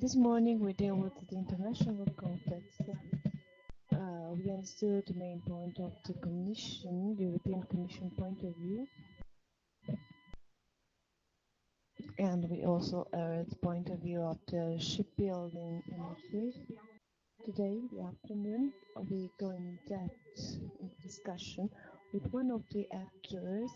This morning we deal with the international context. We understood the main point of the Commission, the European Commission point of view. And we also heard the point of view of the shipbuilding industry. Today, in the afternoon, we go in depth in discussion with one of the actors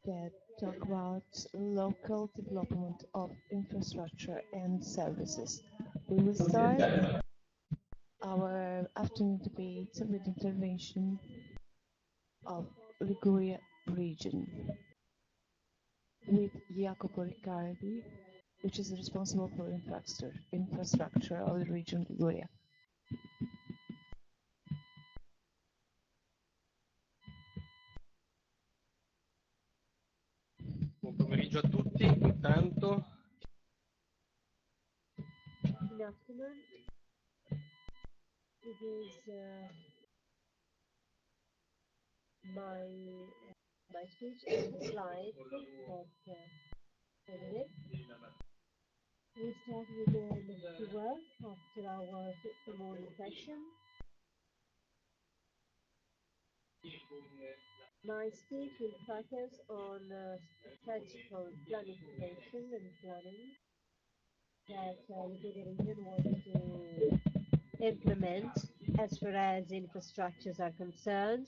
that talk about local development of infrastructure and services. We will start our afternoon debate with intervention of Liguria region with Jacopo Riccardi, which is responsible for infrastructure of the region Liguria. Buon pomeriggio a tutti, intanto. Good afternoon. It is my speech and the slide that we start with the work after our morning session. My speech will focus on strategical planification and planning that the region wants to implement as far as infrastructures are concerned,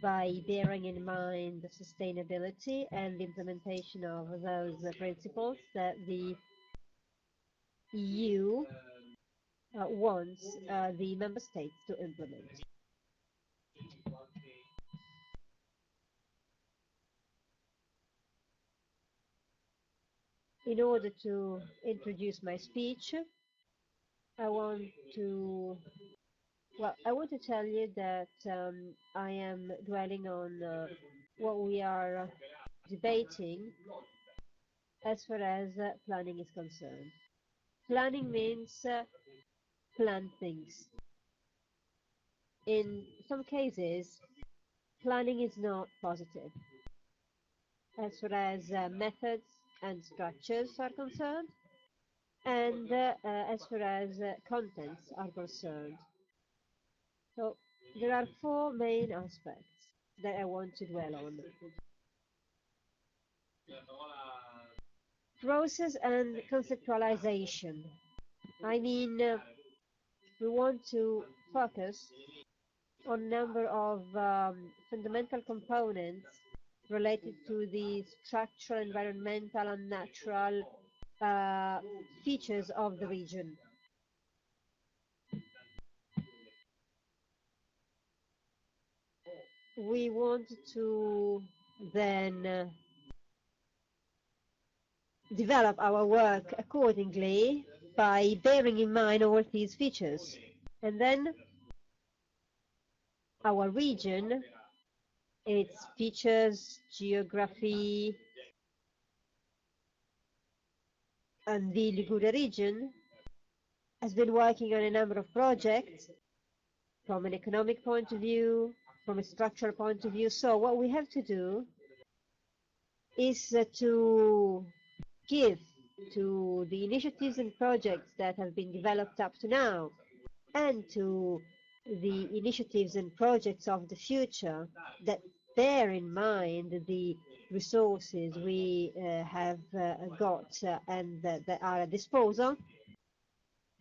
by bearing in mind the sustainability and the implementation of those principles that the EU wants the member states to implement. In order to introduce my speech, I want to tell you that I am dwelling on what we are debating as far as planning is concerned. Planning means plan things. In some cases, planning is not positive as far as methods and structures are concerned, and as far as contents are concerned. So there are four main aspects that I want to dwell on. Process and conceptualization. I mean, we want to focus on a number of fundamental components related to the structural, environmental, and natural features of the region. We want to then develop our work accordingly by bearing in mind all these features. And then our region, its features, geography, and the Liguria region has been working on a number of projects from an economic point of view, from a structural point of view. So what we have to do is to give to the initiatives and projects that have been developed up to now, and to the initiatives and projects of the future that bear in mind the resources we have got and that are at disposal.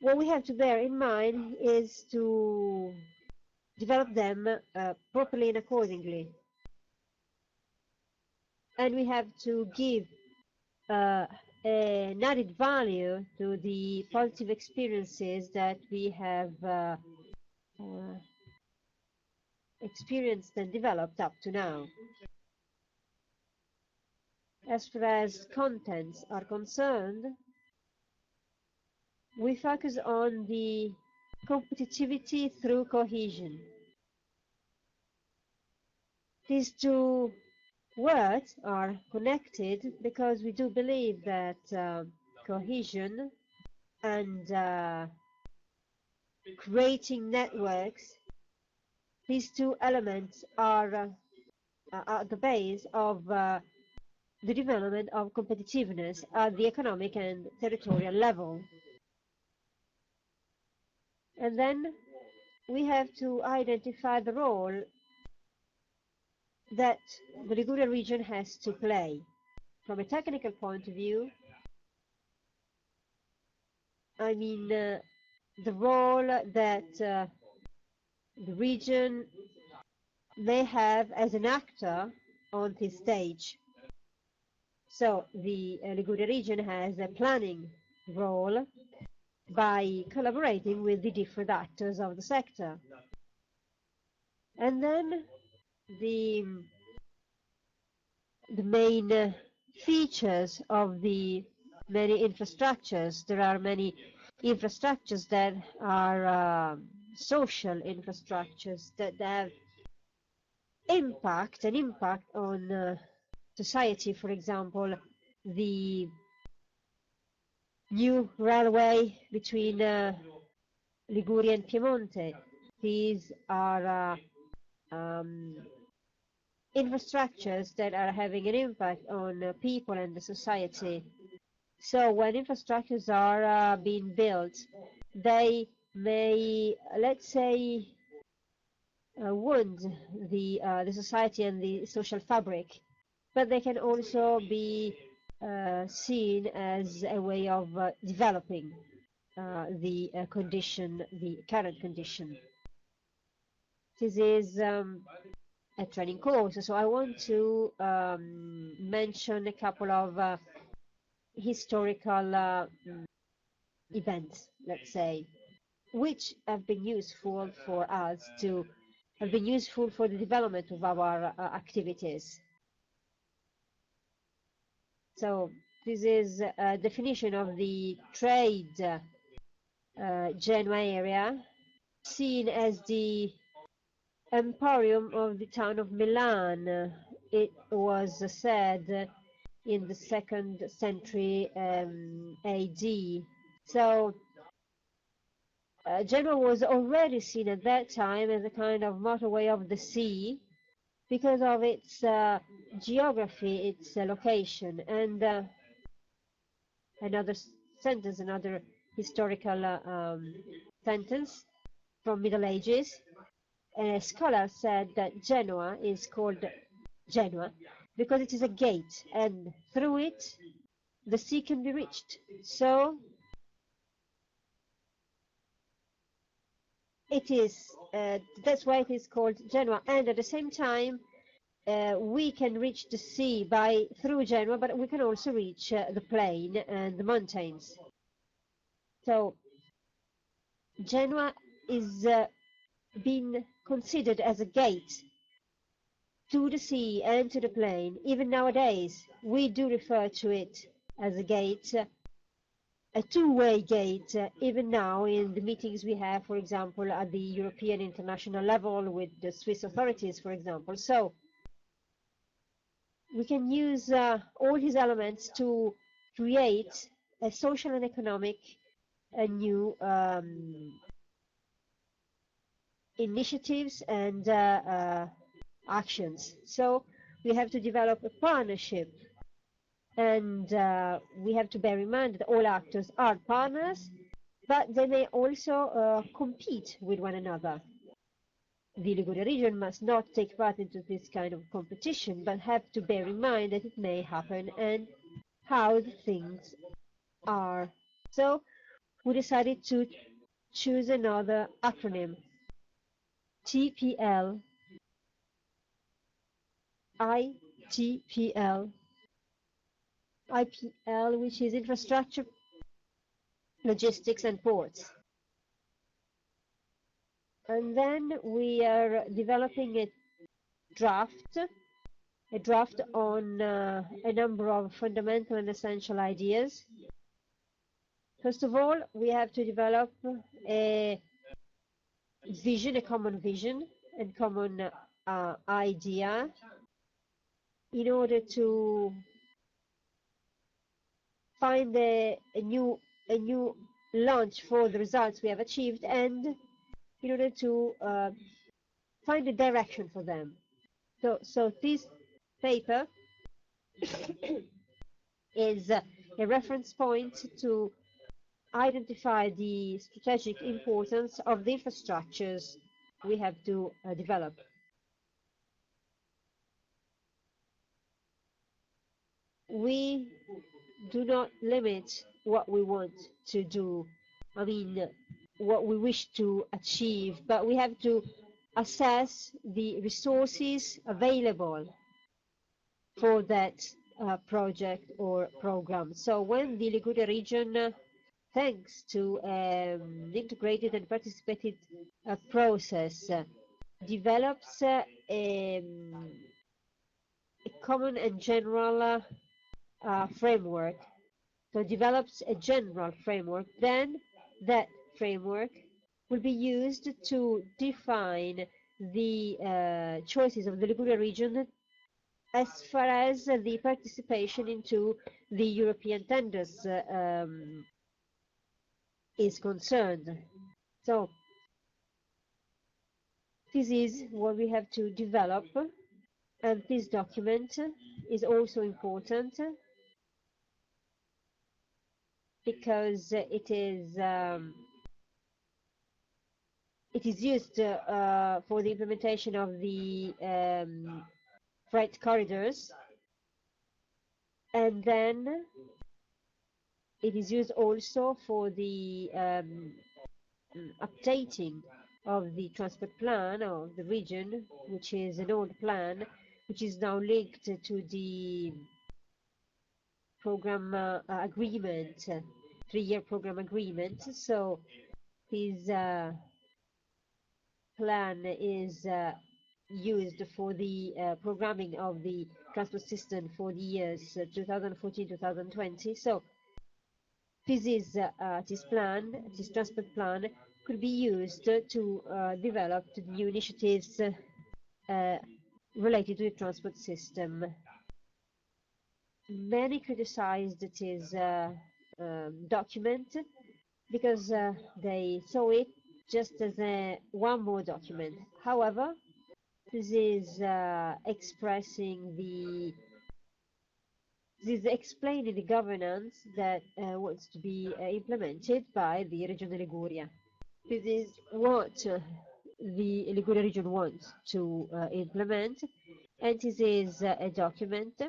What we have to bear in mind is to develop them properly and accordingly. And we have to give an added value to the positive experiences that we have experienced and developed up to now. As far as contents are concerned, we focus on the competitivity through cohesion. These two words are connected because we do believe that cohesion and creating networks, these two elements are at the base of the development of competitiveness at the economic and territorial level. And then we have to identify the role that the Liguria region has to play. From a technical point of view, I mean the role that the region may have as an actor on this stage. So the Liguria region has a planning role by collaborating with the different actors of the sector. And then the main features of the many infrastructures. There are many infrastructures that are social infrastructures that have an impact on society. For example, the new railway between Liguria and Piemonte. These are infrastructures that are having an impact on people and the society. So when infrastructures are being built, they may, let's say, wound the society and the social fabric, but they can also be seen as a way of developing the current condition. This is a training course, so I want to mention a couple of historical events, let's say, which have been useful for us have been useful for the development of our activities. So this is a definition of the trade Genoa area, seen as the emporium of the town of Milan. It was said in the 2nd century AD. So Genoa was already seen at that time as a kind of motorway of the sea because of its geography, its location. And another historical sentence from Middle Ages. A scholar said that Genoa is called Genoa because it is a gate, and through it the sea can be reached. So it is, that's why it is called Genoa. And at the same time, we can reach the sea through Genoa, but we can also reach the plain and the mountains. So Genoa is being considered as a gate to the sea and to the plain. Even nowadays, we do refer to it as a gate, a two-way gate, even now in the meetings we have, for example, at the European international level with the Swiss authorities, for example. So we can use all these elements to create a social and economic new initiatives and actions. So we have to develop a partnership, and we have to bear in mind that all actors are partners, but they may also compete with one another. The Liguria region must not take part into this kind of competition, but have to bear in mind that it may happen and how the things are. So we decided to choose another acronym, TPL, ITPL, IPL, which is infrastructure, logistics and ports. And then we are developing a draft on a number of fundamental and essential ideas. First of all, we have to develop a vision, a common vision and common idea in order to find a new launch for the results we have achieved, and in order to find a direction for them. So this paper is a reference point to identify the strategic importance of the infrastructures we have to develop. We do not limit what we want to do, I mean, what we wish to achieve, but we have to assess the resources available for that project or program. So when the Liguria region, thanks to an integrated and participated process, develops a common and general framework, so develops a general framework, then that framework will be used to define the choices of the Liguria region as far as the participation into the European tenders is concerned. So this is what we have to develop, and this document is also important because it is used for the implementation of the freight corridors, and then it is used also for the updating of the transport plan of the region, which is an old plan, which is now linked to the program agreement, 3-year program agreement. So this plan is used for the programming of the transport system for the years 2014-2020. So this is this transport plan could be used to develop new initiatives related to the transport system. Many criticized this document because they saw it just as one more document. However, this is explaining the governance that wants to be implemented by the Regione Liguria. This is what the Liguria region wants to implement, and this is a document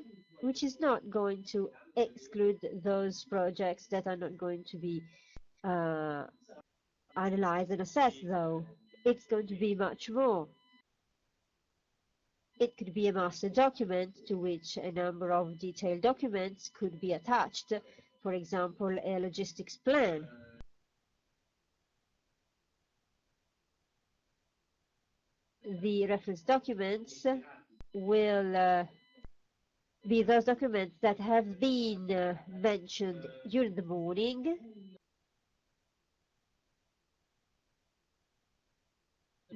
which is not going to exclude those projects that are not going to be analyzed and assessed, though. It's going to be much more. It could be a master document to which a number of detailed documents could be attached, for example, a logistics plan. The reference documents will be those documents that have been mentioned during the morning.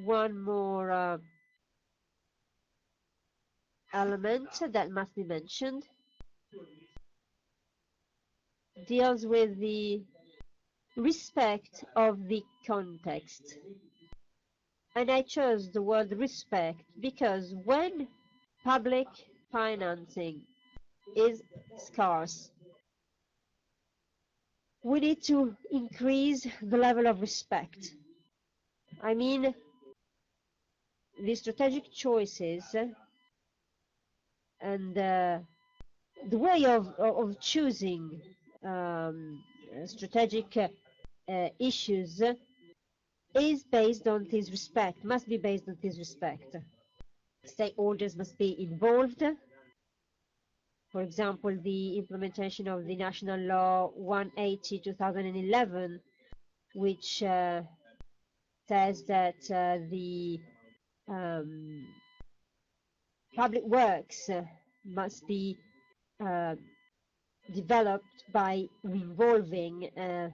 One more element that must be mentioned deals with the respect of the context. And I chose the word respect because when public financing is scarce, we need to increase the level of respect. I mean, the strategic choices and the way of choosing strategic issues is based on this respect, must be based on this respect. Stakeholders must be involved. For example, the implementation of the National Law 180/2011, which says that the public works must be developed by involving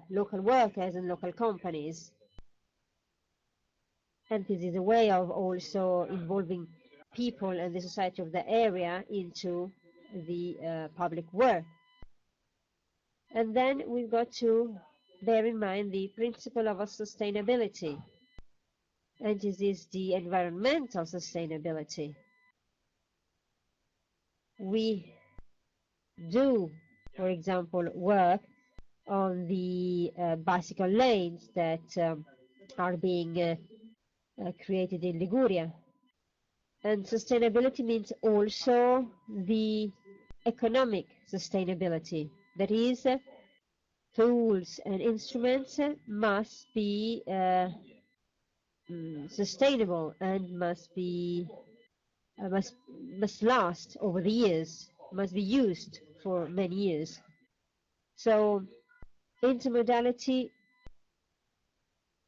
local workers and local companies. And this is a way of also involving people and the society of the area into the public work. And then we've got to bear in mind the principle of sustainability. And this is the environmental sustainability. We do, for example, work on the bicycle lanes that are being created in Liguria. And sustainability means also the economic sustainability. That is, tools and instruments must be sustainable and must last over the years, must be used for many years. So intermodality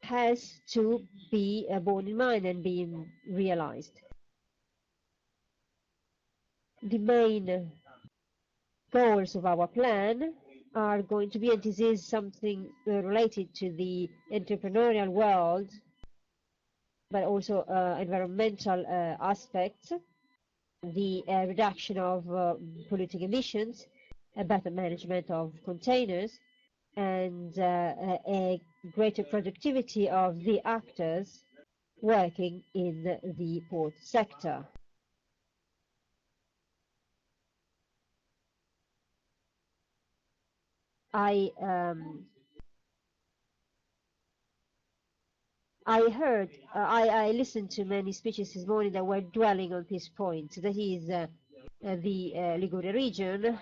has to be borne in mind and being realized. The main goals of our plan are going to be, and this is something related to the entrepreneurial world, but also environmental aspects, the reduction of polluting emissions, a better management of containers, and a greater productivity of the actors working in the port sector. I listened to many speeches this morning that were dwelling on this point. That is, the Liguria region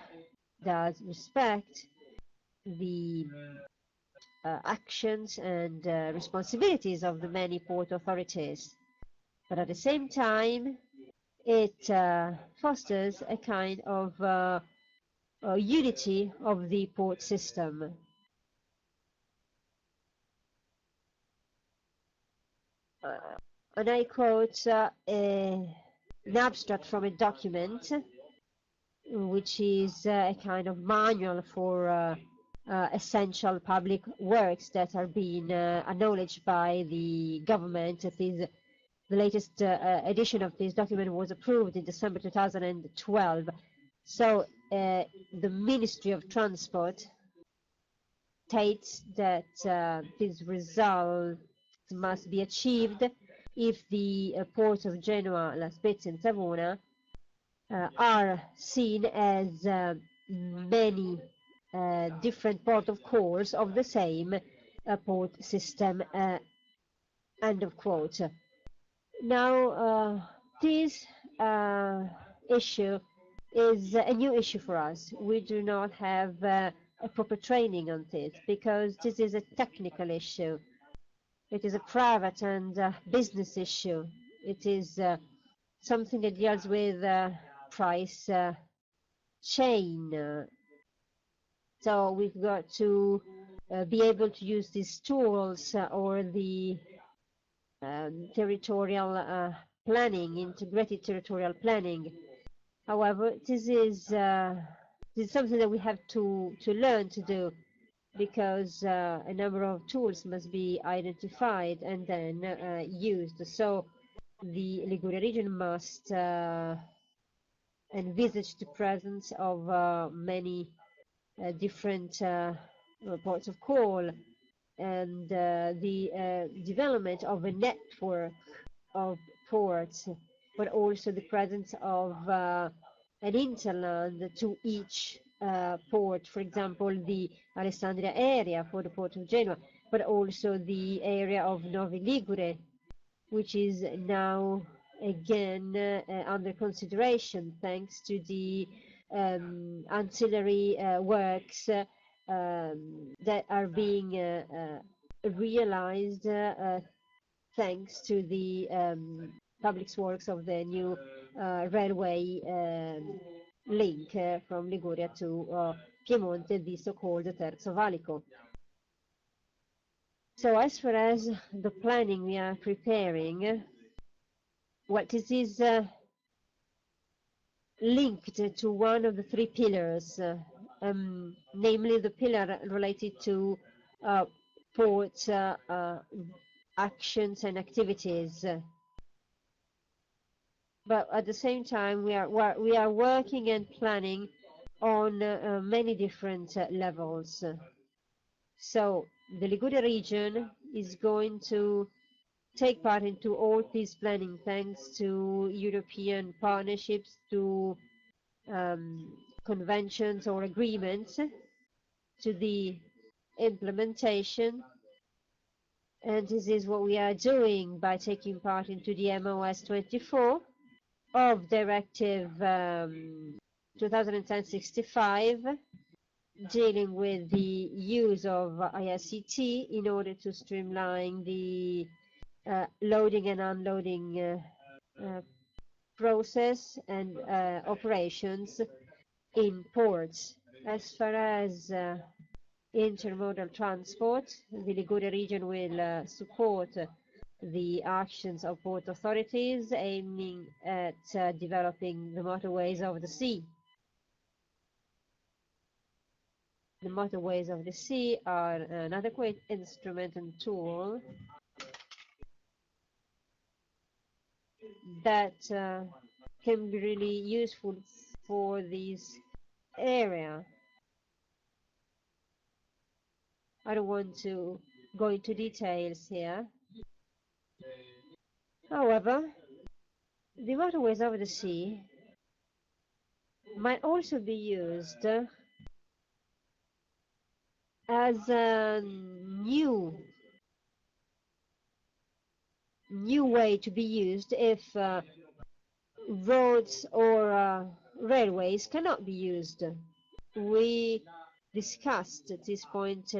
does respect the actions and responsibilities of the many port authorities, but at the same time, it fosters a kind of unity of the port system. And I quote an abstract from a document, which is a kind of manual for essential public works that are being acknowledged by the government. The latest edition of this document was approved in December 2012. So the Ministry of Transport states that these results must be achieved if the ports of Genoa, La Spezia, and Savona are seen as many different port of calls of the same port system. End of quote. Now, this issue is a new issue for us. We do not have a proper training on this because this is a technical issue. It is a private and business issue. It is something that deals with price chain. So we've got to be able to use these tools or the territorial planning, integrated territorial planning. However, this is something that we have to learn to do, because a number of tools must be identified and then used. So the Liguria region must envisage the presence of many different ports of call, and the development of a network of ports, but also the presence of an hinterland to each port, for example, the Alessandria area for the port of Genoa, but also the area of Novi Ligure, which is now again under consideration thanks to the ancillary works that are being realized thanks to the public works of the new railway link from Liguria to Piemonte, the so-called Terzo Valico. So as far as the planning we are preparing, well, this is linked to one of the three pillars, namely the pillar related to port actions and activities. But at the same time, we are working and planning on many different levels. So the Liguria region is going to take part into all these planning thanks to European partnerships, to conventions or agreements, to the implementation. And this is what we are doing by taking part into the MOS 24 of Directive 2010-65, dealing with the use of ICT in order to streamline the loading and unloading process and operations in ports. As far as intermodal transport, the Liguria region will support the actions of port authorities aiming at developing the motorways of the sea. The motorways of the sea are an adequate instrument and tool that can be really useful for this area. I don't want to go into details here. However, the waterways of the sea might also be used as a new way to be used if roads or railways cannot be used. We discussed this point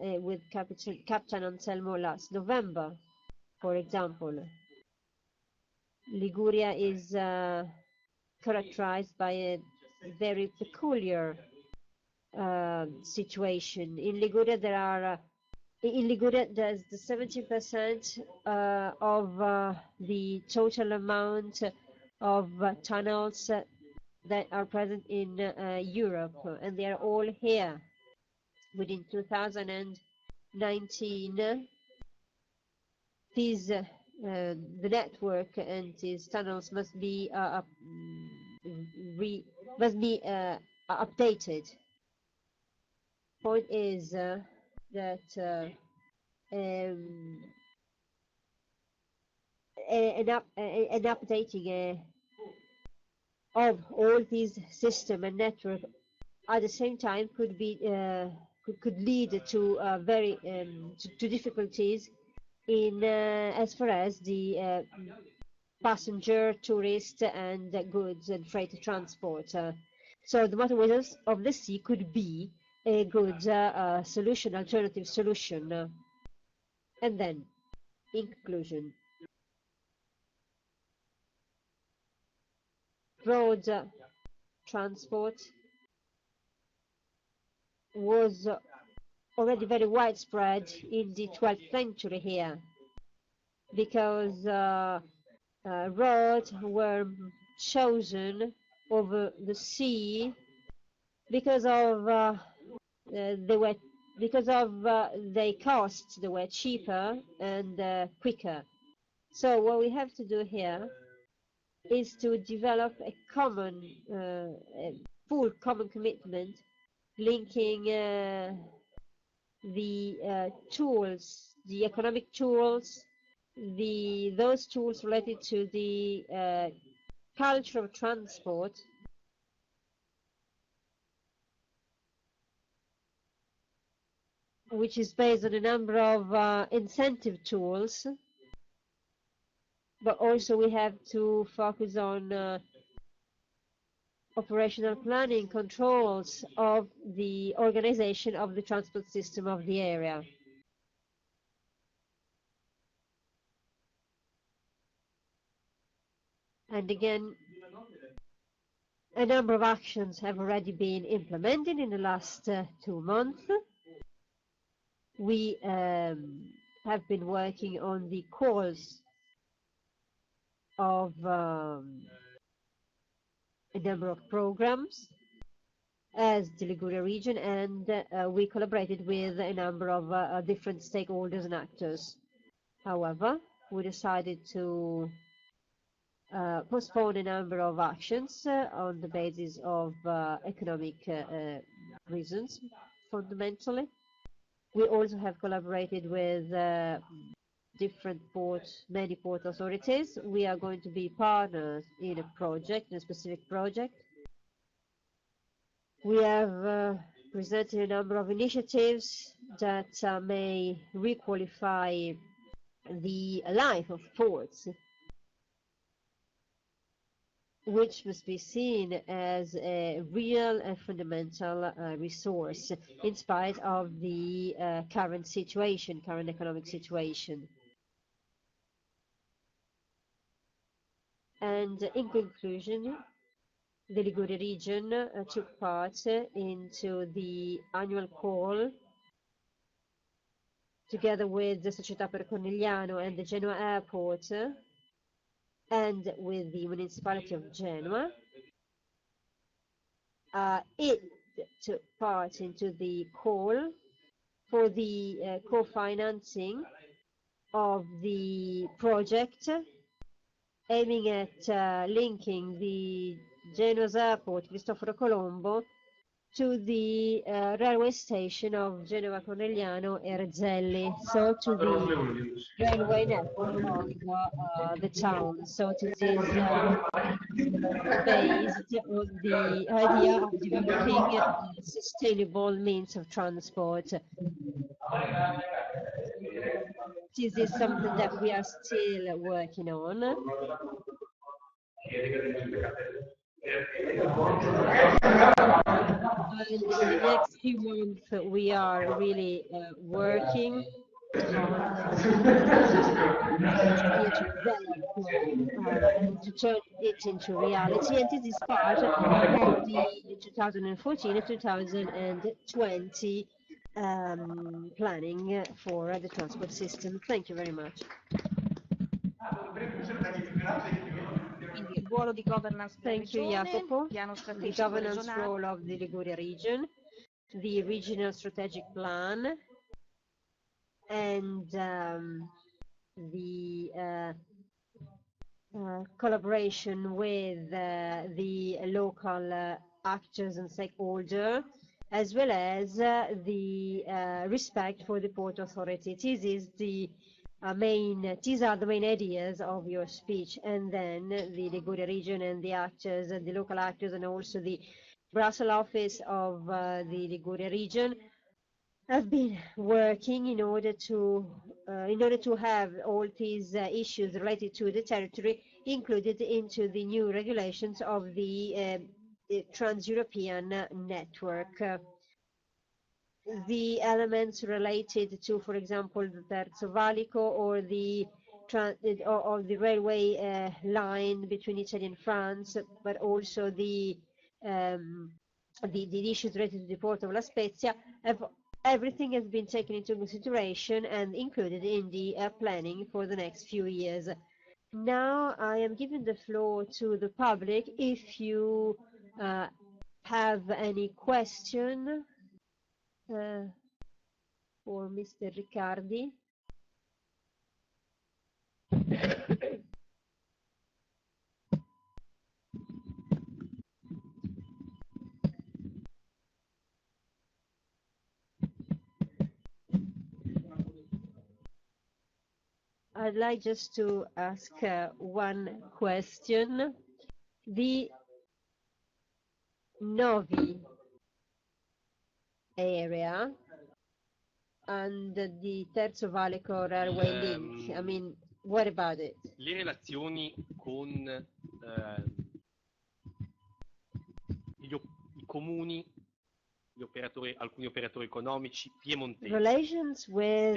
with Captain Anselmo last November, for example. Liguria is characterized by a very peculiar situation. In Liguria, there's the 70% of the total amount of tunnels that are present in Europe, and they are all here. Within 2019, the network and these tunnels must be updated. Point is that an updating of all these system and network at the same time could be could lead to very to difficulties in as far as the passenger, tourist, and goods and freight transport. So the motorways of the sea could be a good solution, alternative solution. And then, in conclusion, road transport was already very widespread in the 12th century here, because roads were chosen over the sea because of their costs. They were cheaper and quicker. So what we have to do here is to develop a common, full common commitment, linking the tools, the economic tools, those tools related to the culture of transport, which is based on a number of incentive tools, but also we have to focus on operational planning controls of the organization of the transport system of the area. And again, a number of actions have already been implemented in the last 2 months. We have been working on the calls of a number of programs as the Liguria region, and we collaborated with a number of different stakeholders and actors. However, we decided to postpone a number of actions on the basis of economic reasons, fundamentally. We also have collaborated with many port authorities. We are going to be partners in a project, in a specific project. We have presented a number of initiatives that may requalify the life of ports, which must be seen as a real and fundamental resource in spite of the current economic situation. And in conclusion, the Liguria region took part into the annual call together with the Società per Cornigliano and the Genoa Airport and with the municipality of Genoa. It took part into the call for the co-financing of the project aiming at linking the Genoa's airport, Cristoforo Colombo, to the railway station of Genova Cornigliano e Rezzelli, so to the railway network of the town. So it is based on the idea of developing sustainable means of transport. This is something that we are still working on. And in the next few months, we are really working on to develop and to turn it into reality. And this is part of the 2014 and 2020 planning for the transport system. Thank you very much. Il ruolo di governance per Thank you, Regione, Jacopo. piano The strategico governance regionale. role of the Liguria region, the regional strategic plan, and the collaboration with the local actors and stakeholders, as well as the respect for the Port Authority. These are the main ideas of your speech, and then the Liguria region and the actors and the local actors and also the Brussels office of the Liguria region have been working in order to have all these issues related to the territory included into the new regulations of the Trans-European network. The elements related to, for example, the Terzo Valico or the railway line between Italy and France, but also the issues related to the port of La Spezia, everything has been taken into consideration and included in the planning for the next few years. Now I am giving the floor to the public. If you have any question for Mr. Riccardi. I'd like just to ask one question. The Novi area and the Terzo Valico railway link, I mean, what about it? Le relazioni con i comuni, alcuni operatori economici piemontesi. Relations with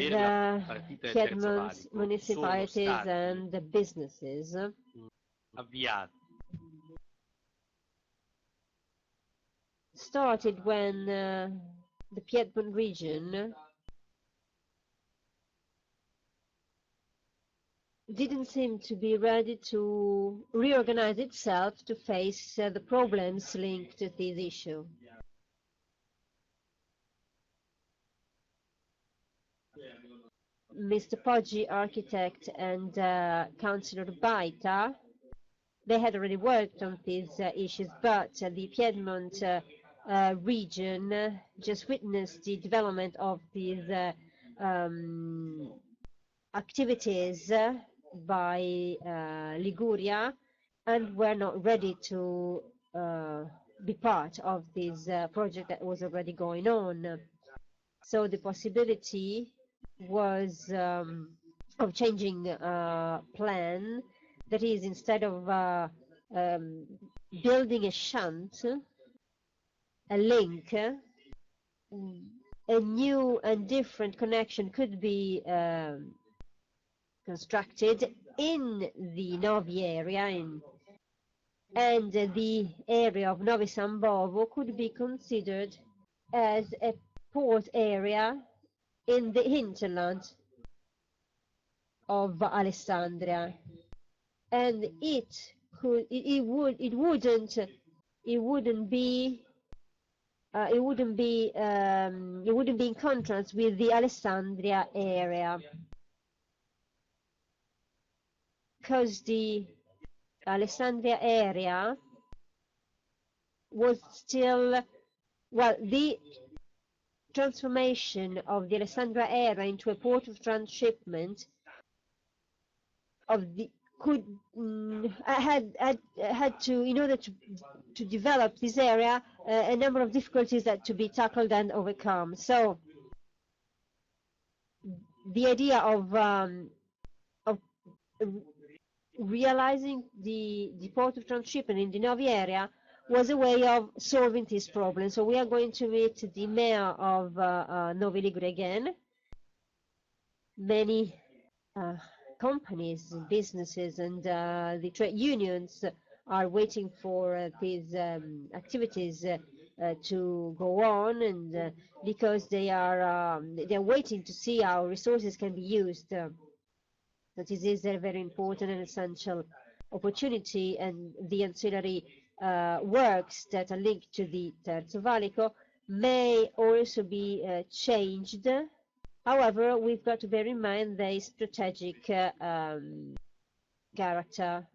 Piedmont municipalities and the businesses avviati started when the Piedmont region didn't seem to be ready to reorganize itself to face the problems linked to this issue. Mr. Poggi, architect, and Councilor Baita, they had already worked on these issues, but the Piedmont region just witnessed the development of these activities by Liguria, and were not ready to be part of this project that was already going on. So the possibility was of changing plan, that is, instead of building a shunt, a link, a new and different connection could be constructed in the Novi area, and the area of Novi Sambovo could be considered as a port area in the hinterland of Alessandria, and it wouldn't be in contrast with the Alessandria area, because the Alessandria area was still, well, the transformation of the Alessandria area into a port of transshipment of the had to, in order to develop this area, a number of difficulties that to be tackled and overcome. So the idea of realizing the port of transshipment in the Novi area was a way of solving this problem. So we are going to meet the mayor of Novi Ligure again. Many companies, businesses, and the trade unions are waiting for these activities to go on, and because they're waiting to see how resources can be used. That is a very important and essential opportunity, and the ancillary works that are linked to the Terzo Valico may also be changed. However, we've got to bear in mind the strategic character.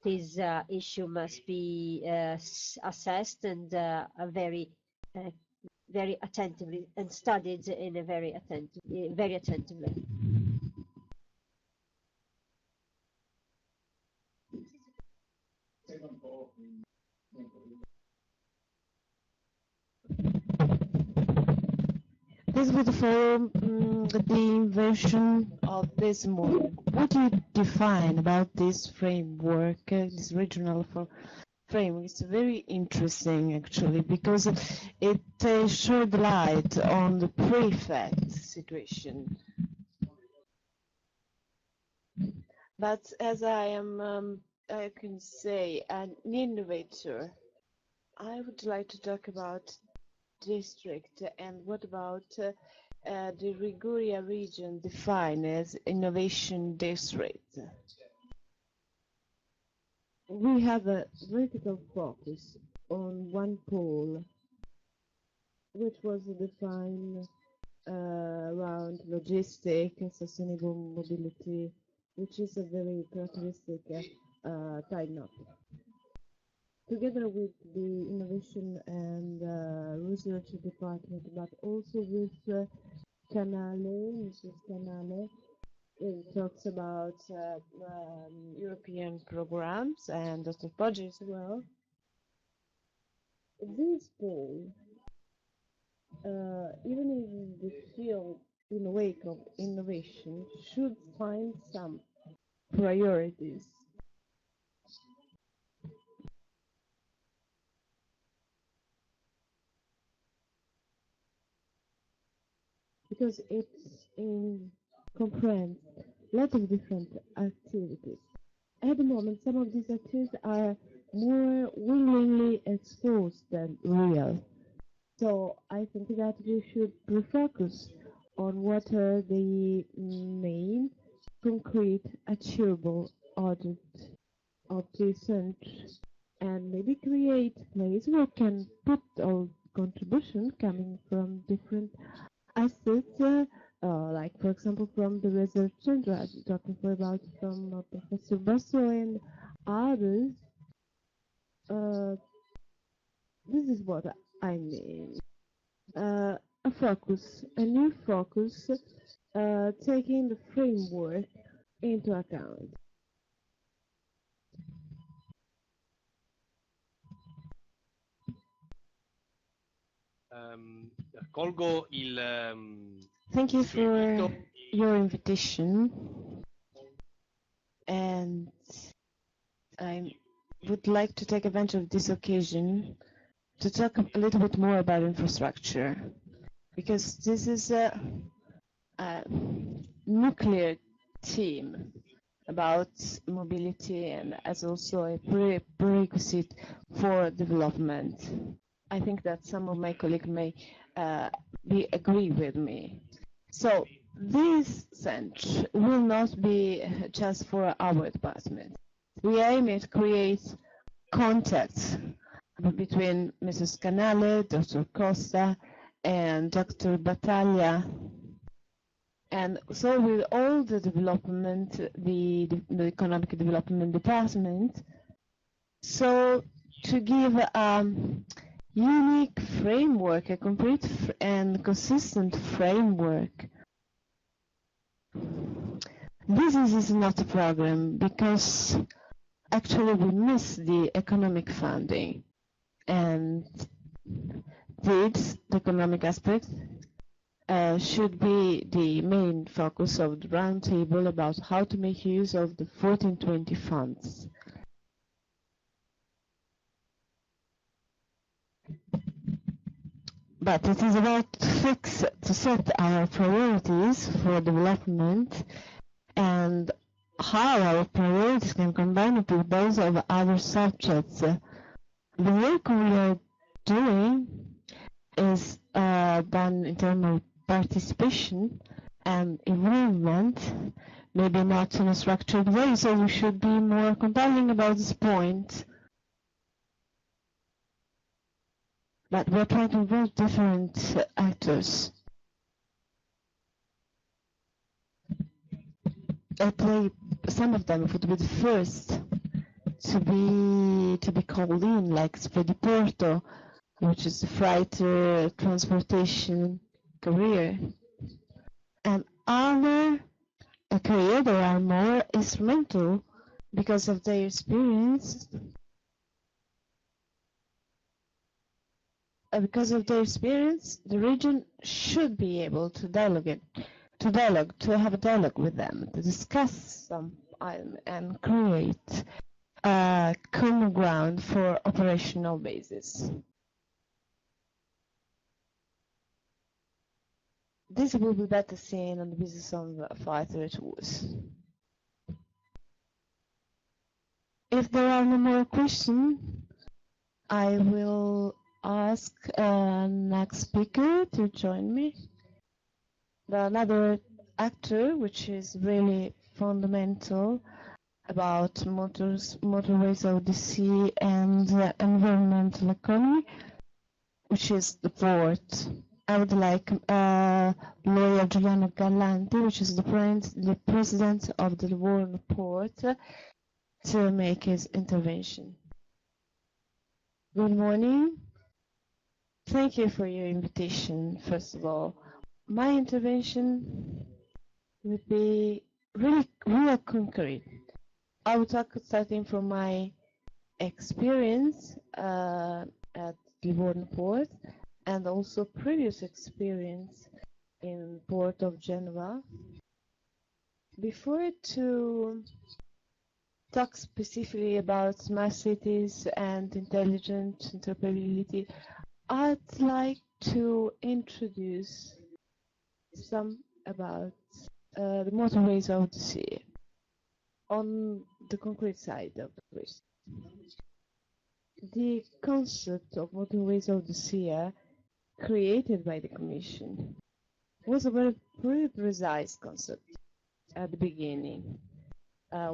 This issue must be assessed and very attentively and studied in a very attentively. This would follow the invention of this model. What do you define about this framework, this regional framework? It's very interesting, actually, because it shed light on the prefect situation. But as I am, I can say, an innovator, I would like to talk about district, and what about the Liguria region defined as innovation district? We have a vertical focus on one pole, which was defined around logistics and sustainable mobility, which is a very characteristic tie knot. Together with the innovation and research department, but also with Mrs. Canale, it talks about European programs, and Dr. Poggi as well. This poll, even in the field, in the wake of innovation, should find some priorities. Because it comprehends a lot of different activities. At the moment, some of these activities are more willingly exposed than real. So I think that we should refocus on what are the main, concrete, achievable objects of the center, and maybe create place where we can put all contribution coming from different assets, like for example from the research center, talking about from Professor Basso and others. This is what I mean. A new focus, taking the framework into account. Colgo il Thank you suo invito. for your invitation, and I would like to take advantage of this occasion to talk a little bit more about infrastructure, because this is a nuclear theme about mobility and as also a prerequisite for development. I think that some of my colleagues may agree with me. So this center will not be just for our department. We aim at create contacts between Mrs. Canale, Dr. Costa, and Dr. Battaglia. And so with all the development, the economic development department, so to give a unique framework, a complete and consistent framework. This is not a program because actually we miss the economic funding, and this, the economic aspect, should be the main focus of the roundtable about how to make use of the 1420 funds. But it is about to set our priorities for development and how our priorities can combine with those of other subjects. The work we are doing is done in terms of participation and involvement, maybe not in a structured way, so we should be more compelling about this point. But we're trying to involve different actors. Some of them would be the first to be called in, like Spediporto, which is the freight transportation career, and other career that are more instrumental because of their experience. Because of their experience, the region should be able to have a dialogue with them, to discuss some and create a common ground for operational basis. This will be better seen on the basis of fighter tools. If there are no more questions, I will ask next speaker to join me. Another actor, which is really fundamental about motorways of the sea and environmental economy, which is the port. I would like lawyer Giuliano Gallanti, which is the president of the Livorno port, to make his intervention. Good morning. Thank you for your invitation, first of all. My intervention would be really concrete. I will talk starting from my experience at Livorno port and also previous experience in port of Genova. Before to talk specifically about smart cities and intelligent interoperability, I'd like to introduce some about the motorways of the sea on the concrete side of the question. The concept of motorways of the sea created by the Commission was a very precise concept at the beginning.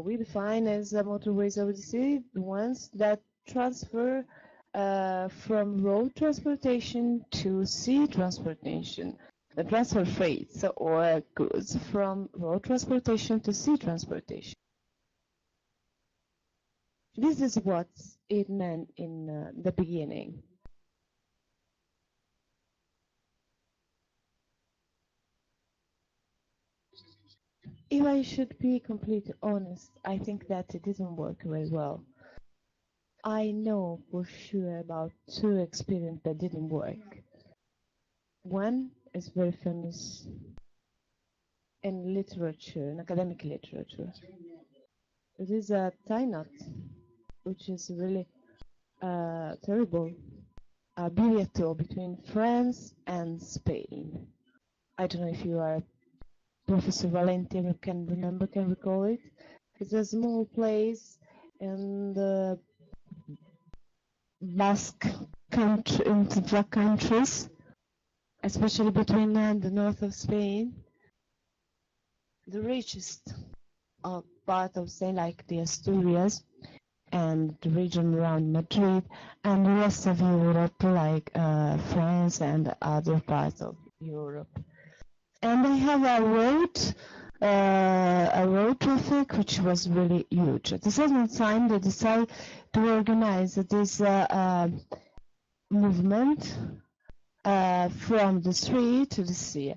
We define as motorways of the sea the ones that transfer from road transportation to sea transportation, the transfer freights or goods from road transportation to sea transportation. This is what it meant in the beginning. If I should be completely honest, I think that it didn't work very well. I know for sure about 2 experiences that didn't work. One is very famous in literature, in academic literature. It is a tie knot, which is really terrible billetto between France and Spain. I don't know if you are Professor Valenti can recall it. It's a small place in the Basque country, in the Basque countries, especially between the north of Spain. The richest part of Spain, like the Asturias and the region around Madrid, and the rest of Europe, like France and other parts of Europe. And they have a road traffic which was really huge. At the same time, they decided to organize this movement from the street to the sea.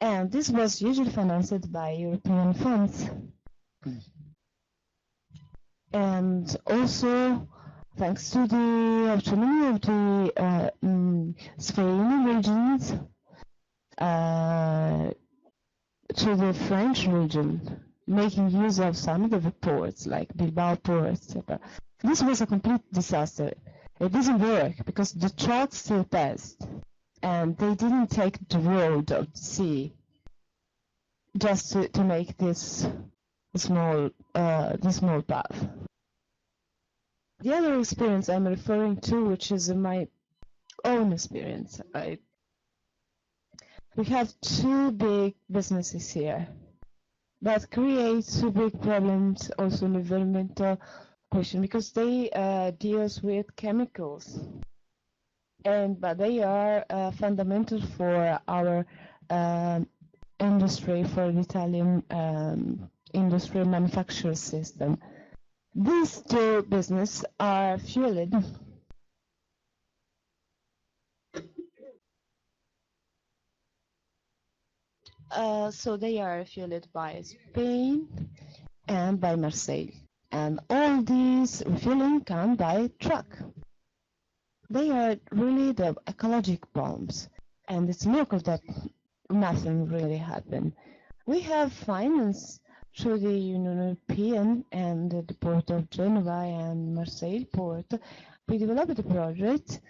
And this was usually financed by European funds. And also, thanks to the autonomy of the Spain regions, to the French region, making use of some of the ports, like Bilbao port, etc. This was a complete disaster. It didn't work because the trucks still passed, and they didn't take the road of the sea just to make this small path. The other experience I'm referring to, which is my own experience, we have two big businesses here that create two big problems also in the environmental question, because they deals with chemicals, but they are fundamental for our industry, for the Italian industry manufacturing system. These two businesses are fueled so they are fueled by Spain and by Marseille. And all these refueling come by truck. They are really the ecological bombs. And it's a miracle that nothing really happened. We have finance through the European and the port of Genova and Marseille port. We developed a project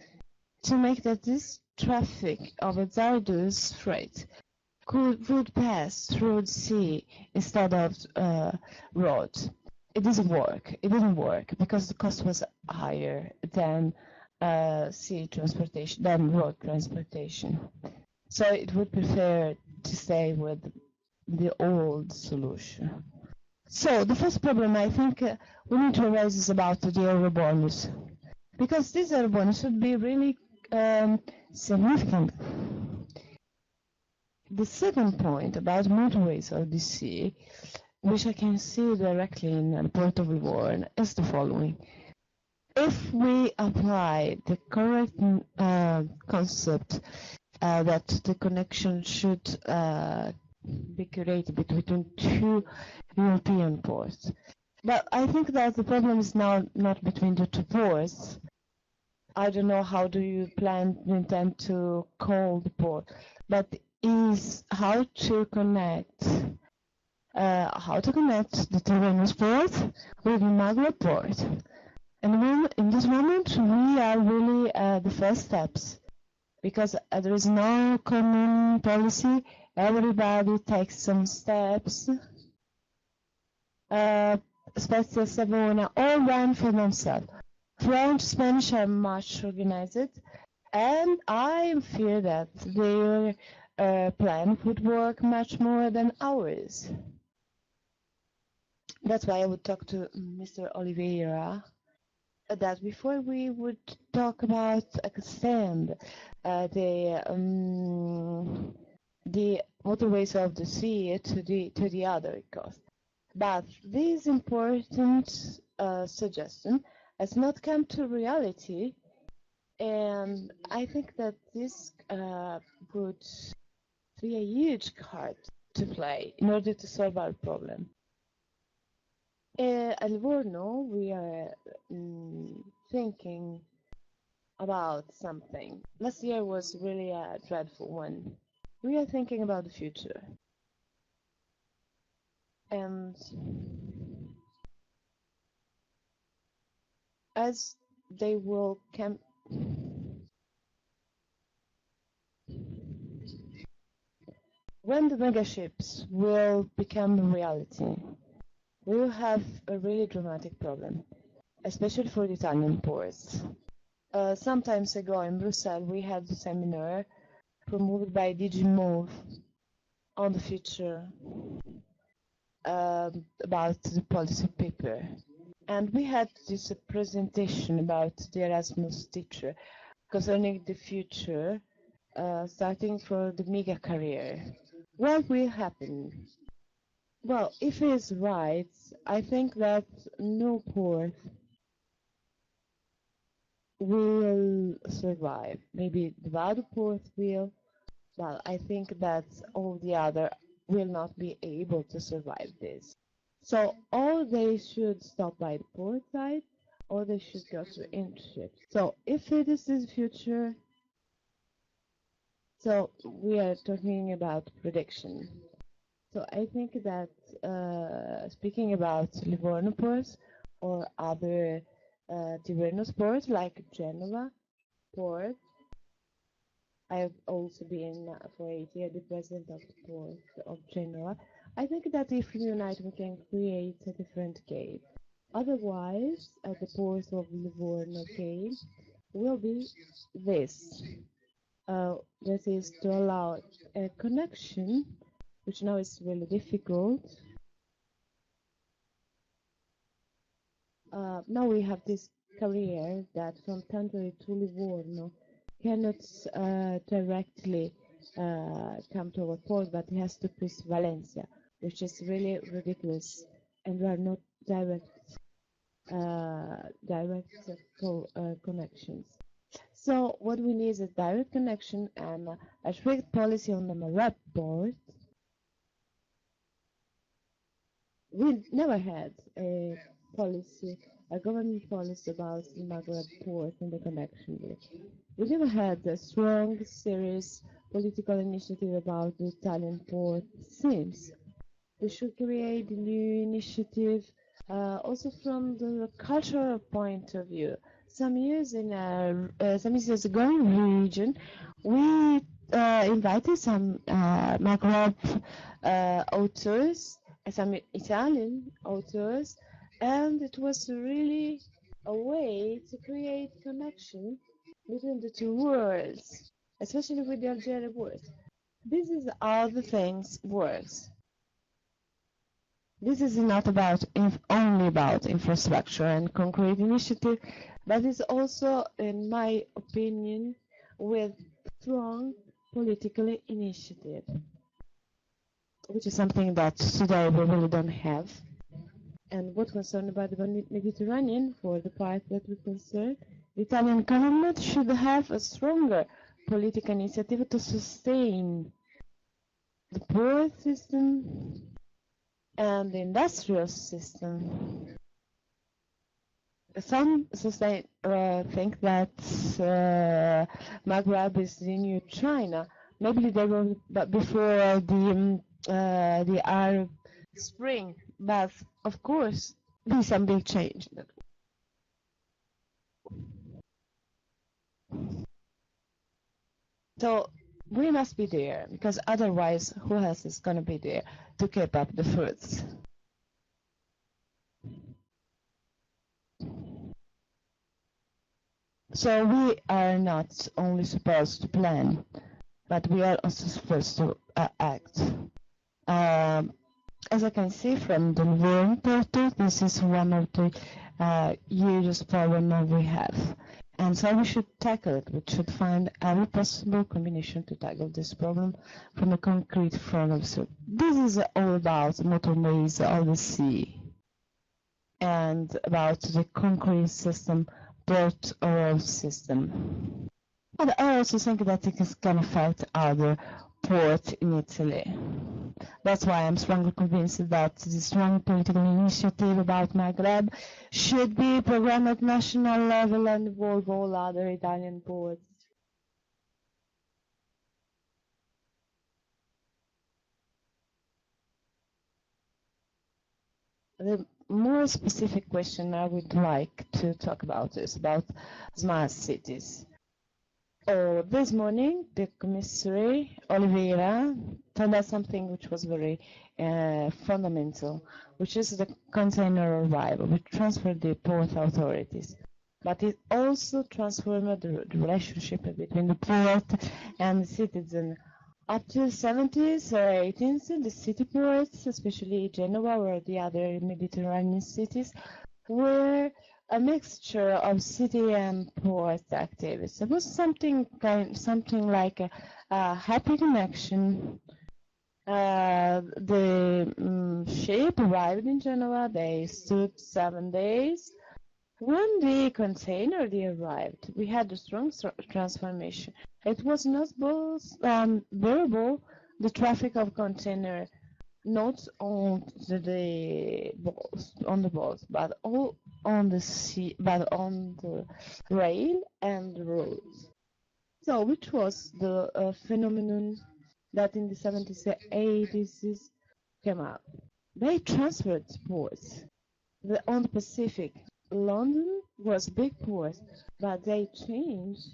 to make that this traffic of hazardous freight would pass through the sea instead of road. It didn't work. It didn't work because the cost was higher than sea transportation, than road transportation. So it would prefer to stay with the old solution. So the first problem I think we need to raise is about the Eurobonus, because this Eurobonus would be really significant. The second point about motorways of the sea, which I can see directly in the port of Livorno, is the following. If we apply the correct concept that the connection should be created between two European ports, but I think that the problem is now not between the two ports. I don't know how do you intend to call the port, but is how to connect the Torino port with the Maghreb port. And in this moment, we are really the first steps, because there is no common policy. Everybody takes some steps. Spezia, Savona, all run for themselves. French, Spanish are much organized, and I fear that their plan would work much more than ours. That's why I would talk to Mr. Oliveira that before we would talk about extend the waterways of the sea to the other coast. But this important suggestion has not come to reality, and I think that this would be a huge card to play in order to solve our problem. At Livorno, we are thinking about something. Last year was really a dreadful one. We are thinking about the future. And as they will come, when the megaships will become a reality, we will have a really dramatic problem, especially for the Italian ports. Some times ago in Brussels, we had a seminar promoted by DG Move on the future about the policy paper. And we had this presentation about the Erasmus teacher concerning the future, starting for the mega career. What will happen? Well, if it is right, I think that no port will survive. Maybe the other port will, but I think that all the other will not be able to survive this. So, or they should stop by the port side, or they should go to internships. So, if it is the future, so we are talking about prediction. So, I think that speaking about Livorno ports or other Tirreno ports like Genova port, I have also been for 8 years the president of the port of Genova. I think that if we unite, we can create a different game. Otherwise, the port of Livorno game will be this. That is to allow a connection, which now is really difficult. Now we have this career that from Tantori to Livorno cannot directly come to our port, but it has to cross Valencia, which is really ridiculous, and there are not direct connections. So what we need is a direct connection and a strict policy on the Maghreb port. We never had a policy, a government policy about the Maghreb port and the connection with it. We never had a strong, serious political initiative about the Italian port since. We should create a new initiative also from the cultural point of view. Some years ago in region, we invited some Maghreb authors, some Italian authors, and it was really a way to create connection between the two worlds, especially with the Algerian world. This is how the things works. This is not about only about infrastructure and concrete initiative, but it's also, in my opinion, with strong political initiative, which is something that today we really don't have. And what concerned about the Mediterranean, for the part that we concern, the Italian government should have a stronger political initiative to sustain the port system and the industrial system. Some think that Maghreb is the new China. Maybe they were before the Arab Spring, but of course there's some big change. So we must be there, because otherwise who else is going to be there to keep up the fruits? So we are not only supposed to plan, but we are also supposed to act. As I can see from the Livorno portal, this is one of the hugest problems we have. And so we should tackle it. We should find every possible combination to tackle this problem from a concrete front of view. This is all about motorways of the sea and about the concrete system, port oil system. And I also think that it can affect other ports in Italy. That's why I'm strongly convinced that the strong political initiative about Maghreb should be programmed at national level and involve all other Italian ports. The more specific question I would like to talk about is about smart cities. This morning, the commissary, Oliveira, told us something which was very fundamental, which is the container arrival, which transferred the port authorities. But it also transformed the relationship between the port and the citizen. Up to the 70s or 80s, the city ports, especially Genova or the other Mediterranean cities, were a mixture of city and port activities. It was something like a happy connection. The ship arrived in Genova. They stood 7 days. When the container arrived, we had a strong transformation. It was not bearable, the traffic of container, not on the boats, but all on the sea, but on the rail and the roads. So, which was the phenomenon that in the 70s and 80s came up? They transferred ports on the Pacific. London was big port, but they changed.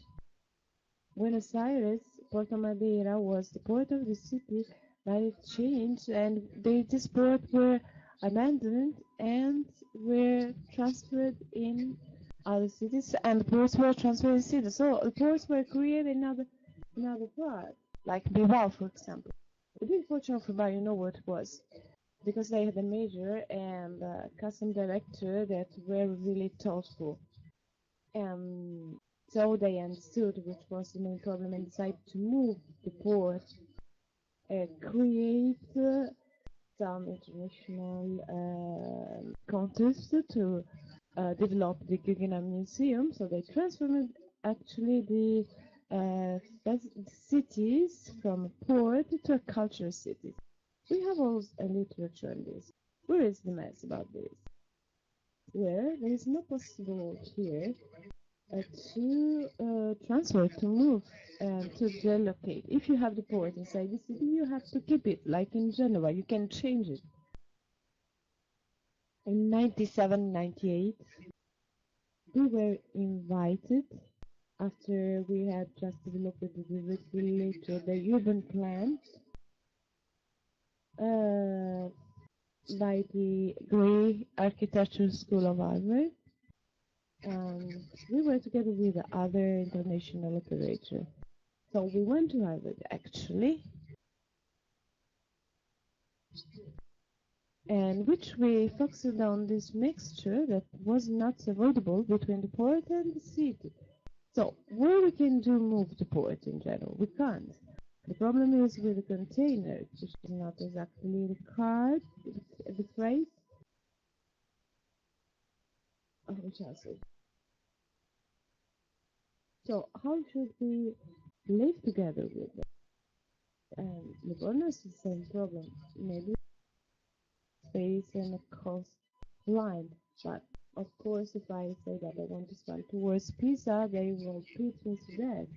Buenos Aires, Porto Madeira was the port of the city, but it changed, and these ports were abandoned and were transferred in other cities, and the ports were transferred in cities. So the ports were created in other parts, like Bilbao, for example. The big fortune of Bilbao, you know what it was? Because they had a major and custom director that were really thoughtful. So they understood which was the main problem and decided to move the port, create some international contest to develop the Guggenheim Museum. So they transformed actually the cities from a port to a cultural city. We have all a literature on this. Where is the mess about this? Where there is no possible here to transfer, to move, to relocate. If you have the port inside the city, you have to keep it, like in Genova. You can change it. In 97, 98, we were invited, after we had just developed the urban plan, by the Grey Architecture School of Harvard. We were together with the other international operator. So we went to Harvard, actually, and which we focused on this mixture that was not avoidable between the port and the city. So where we can move the port in general? We can't. The problem is with the container, which is not exactly the card, the phrase. Which also. So how should we live together with them? Livorno is the same problem. Maybe space and a cost line. But of course, if I say that I want to spend towards Pisa, they will put me to death.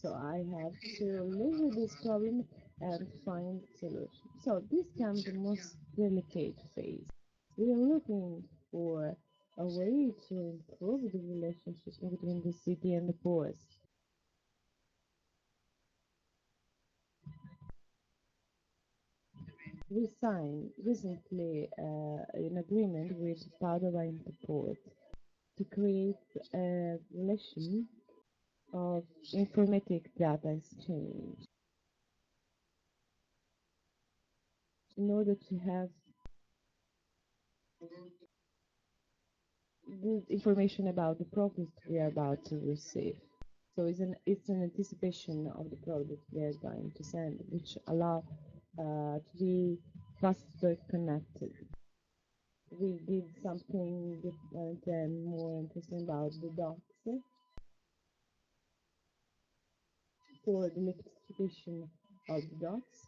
So I have to live with this problem and find solution. So this comes the most delicate phase. We are looking for a way to improve the relationship between the city and the ports. We signed recently an agreement with Paolo and the port to create a relation of informatic data exchange in order to have good information about the product we are about to receive. So it's an anticipation of the product we are going to send, which allow to be faster connected. We did something different and more interesting about the docs for the electrification of the docs.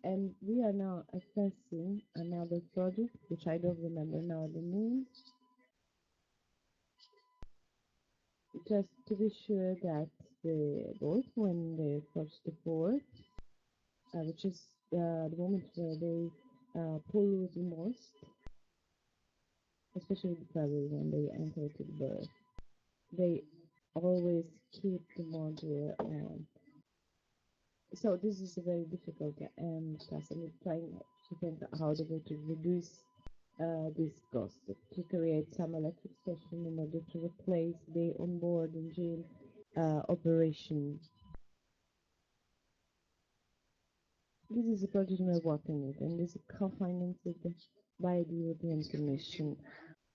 And we are now assessing another project, which I don't remember now the name, just to be sure that the boat, when they approach the port, which is the moment where they pollute the most, especially the travel when they enter to the berth, they always keep the module on. So this is a very difficult task, and we're trying to think how they're going to reduce this cost, to create some electric station in order to replace the onboard engine operation. This is a project we're working with, and this is co-financed by the European Commission.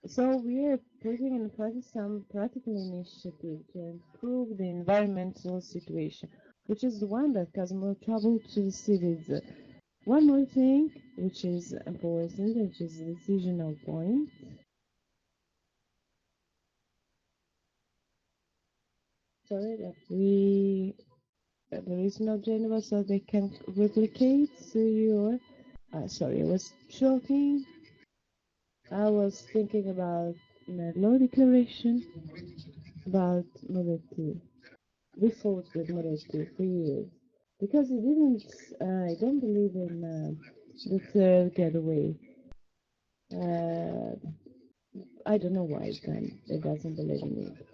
So we are putting in place some practical initiative to improve the environmental situation, which is the one that causes more trouble to the cities. One more thing, which is important, which is the decisional point. Sorry, that there is no Genova, so they can replicate. So your, sorry, I was joking. I was thinking about the law declaration about Model 2. We fought with Model 2 for years because it didn't. I don't believe in the third getaway. I don't know why it doesn't believe in it,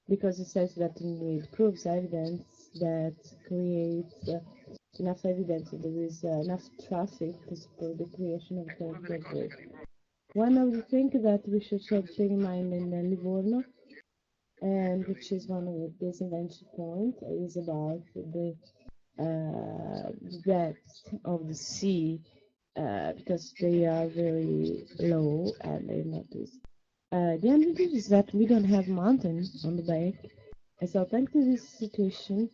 because it says that you need proofs, evidence that creates enough evidence that there is enough traffic to support the creation of a third getaway. One of the things that we should keep in mind in Livorno, and which is one of the disinvention points, is about the depth of the sea, because they are very low and they're not this. The advantage is that we don't have mountains on the back, and so thanks to this situation,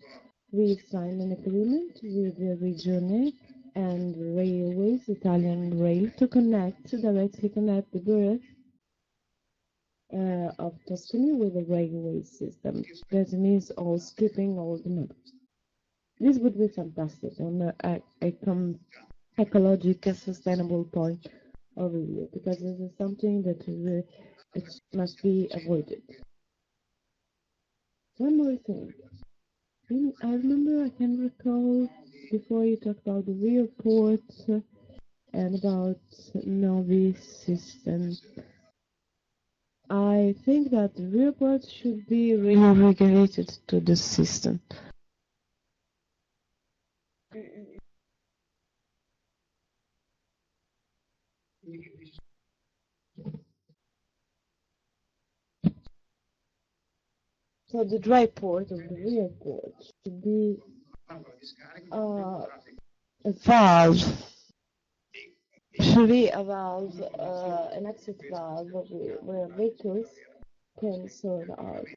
we signed an agreement with the Regione and railways, Italian rail, to directly connect the berth of Tuscany with the railway system. That means skipping all the numbers. This would be fantastic on an ecological sustainable point of view, because this is something that it must be avoided. One more thing. I remember, I can recall before you talked about the real ports and about novice system. I think that the real ports should be really regulated to the system. So the dry port of the real port should be a valve. Should be a valve, an exit valve where vehicles can sort out.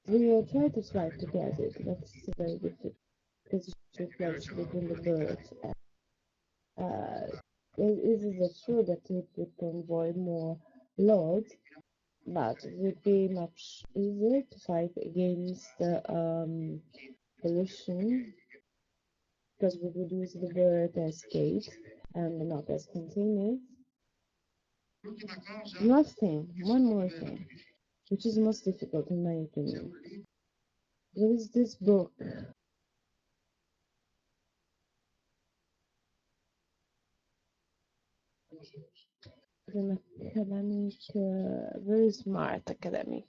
We will try to strive to get it, but it's very difficult because it's reflects between the birds. It is true that it would convey more load, but it would be much easier to fight against pollution, because we would use the bird as gate and not as containers. Last thing, one more thing, which is most difficult in my opinion. There is this book. An academic, very smart academic,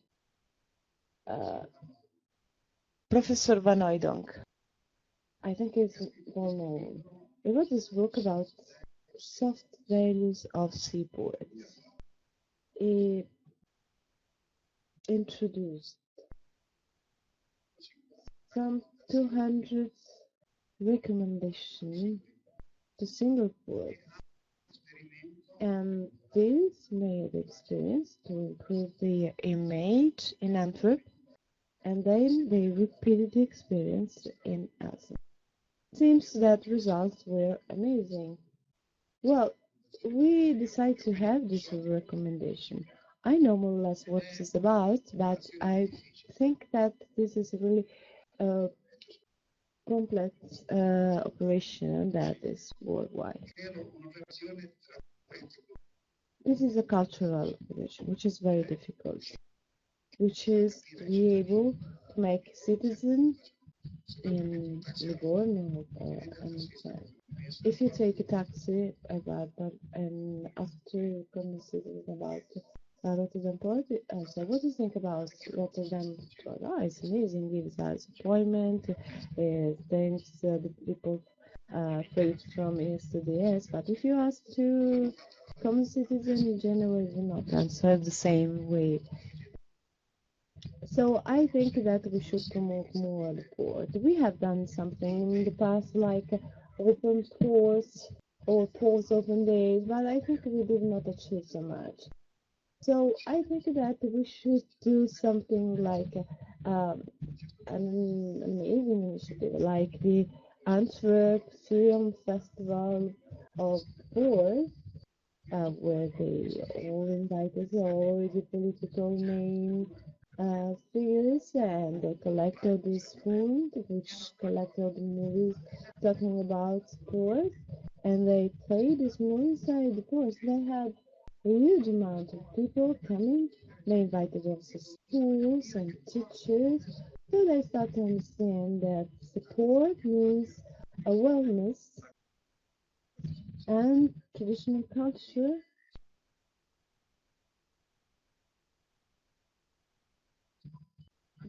Professor Van Oydonk. I think it's well known. He wrote this book about soft values of seaports. He introduced some 200 recommendations to single ports, and this made experience to improve the image in Antwerp, and then they repeated the experience in Athens. Seems that results were amazing. Well, we decided to have this recommendation. I know more or less what it's about, but I think that this is really complex operation that is worldwide. This is a cultural operation, which is very difficult, which is to be able to make citizens in Livorno if you take a taxi and after conversation about Rotterdam Port, I said, what do you think about Rotterdam Port? Oh, it's amazing, gives us employment, thanks the people freight from east to the west. But if you ask to common citizen in Genova, it will not answer the same way. So I think that we should promote more the port. We have done something in the past, like open ports or ports open days, but I think we did not achieve so much. So I think that we should do something like an amazing initiative, like the Antwerp Film Festival of Ports, where they all invited all the political main figures, and they collected this fund, which collected the movies talking about sports, and they played this movie inside the course. They had a huge amount of people coming. They invited also schools and teachers, so they start to understand that support means a wellness and traditional culture.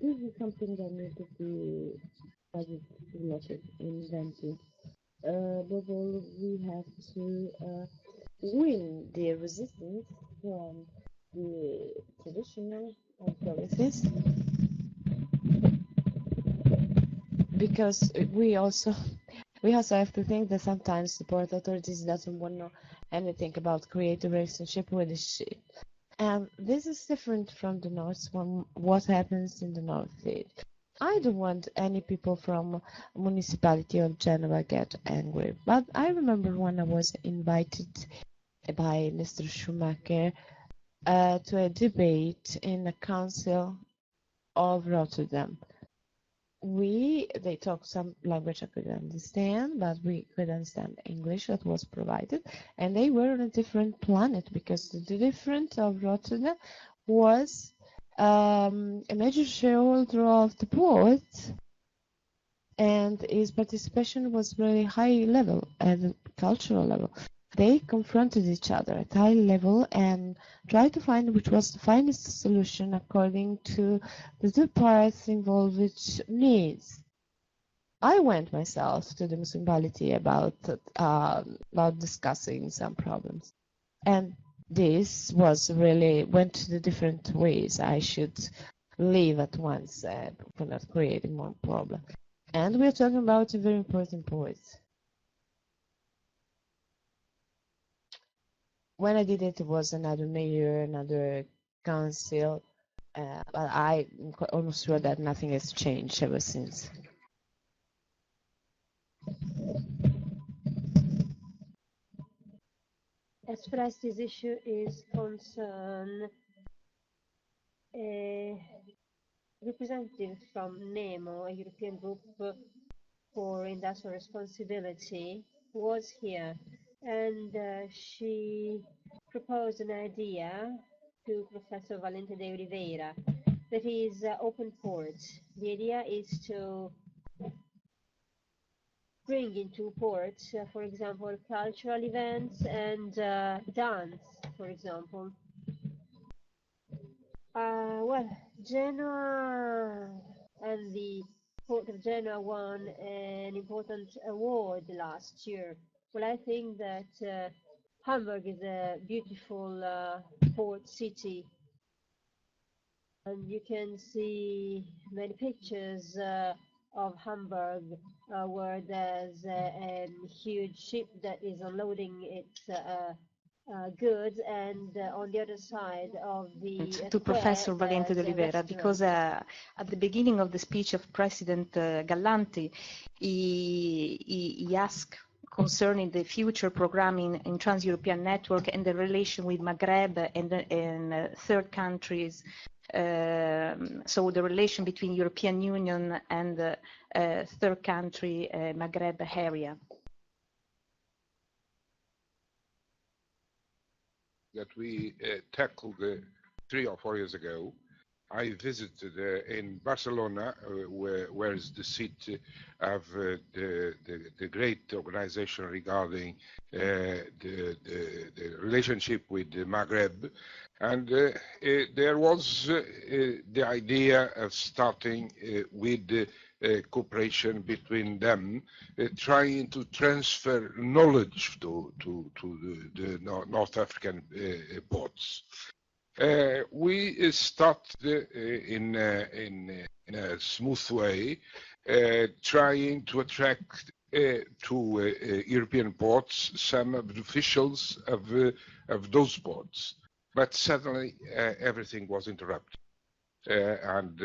This is something that needs to be developed, invented. Above all, we have to win the resistance from the traditional authorities, because we also have to think that sometimes the port authorities doesn't want to know anything about creative relationship with the ship. And this is different from the north, from what happens in the north. I don't want any people from municipality of Genova get angry, but I remember when I was invited by Mr. Schumacher to a debate in the Council of Rotterdam. They talked some language I couldn't understand, but we could understand English that was provided, and they were on a different planet, because the difference of Rotterdam was a major shareholder of the port, and his participation was really high level at the cultural level. They confronted each other at high level and tried to find which was the finest solution according to the two parts involved needs. I went myself to the municipality about discussing some problems, and this was really went to the different ways. I should leave at once for not creating more problem. And we're talking about a very important point. When I did it, it was another mayor, another council, but I'm almost sure that nothing has changed ever since. As far as this issue is concerned, a representative from NEMO, a European group for industrial responsibility, was here, and she proposed an idea to Professor Valente de Oliveira, that is open ports. The idea is to bring into ports, for example, cultural events and dance, for example. Well, Genoa and the Port of Genoa won an important award last year. Well, I think that Hamburg is a beautiful port city, and you can see many pictures of Hamburg where there's a huge ship that is unloading its goods, and on the other side of the to Professor Valente de Oliveira, because at the beginning of the speech of President Gallanti, he asked concerning the future programming in Trans-European Network and the relation with Maghreb and third countries so the relation between European Union and third country Maghreb area. That we tackled 3 or 4 years ago. I visited in Barcelona, where is the seat of the great organization regarding the relationship with the Maghreb, and there was the idea of starting with cooperation between them, trying to transfer knowledge to the North African ports. We started in a smooth way, trying to attract to European ports some of the officials of those ports. But suddenly everything was interrupted. And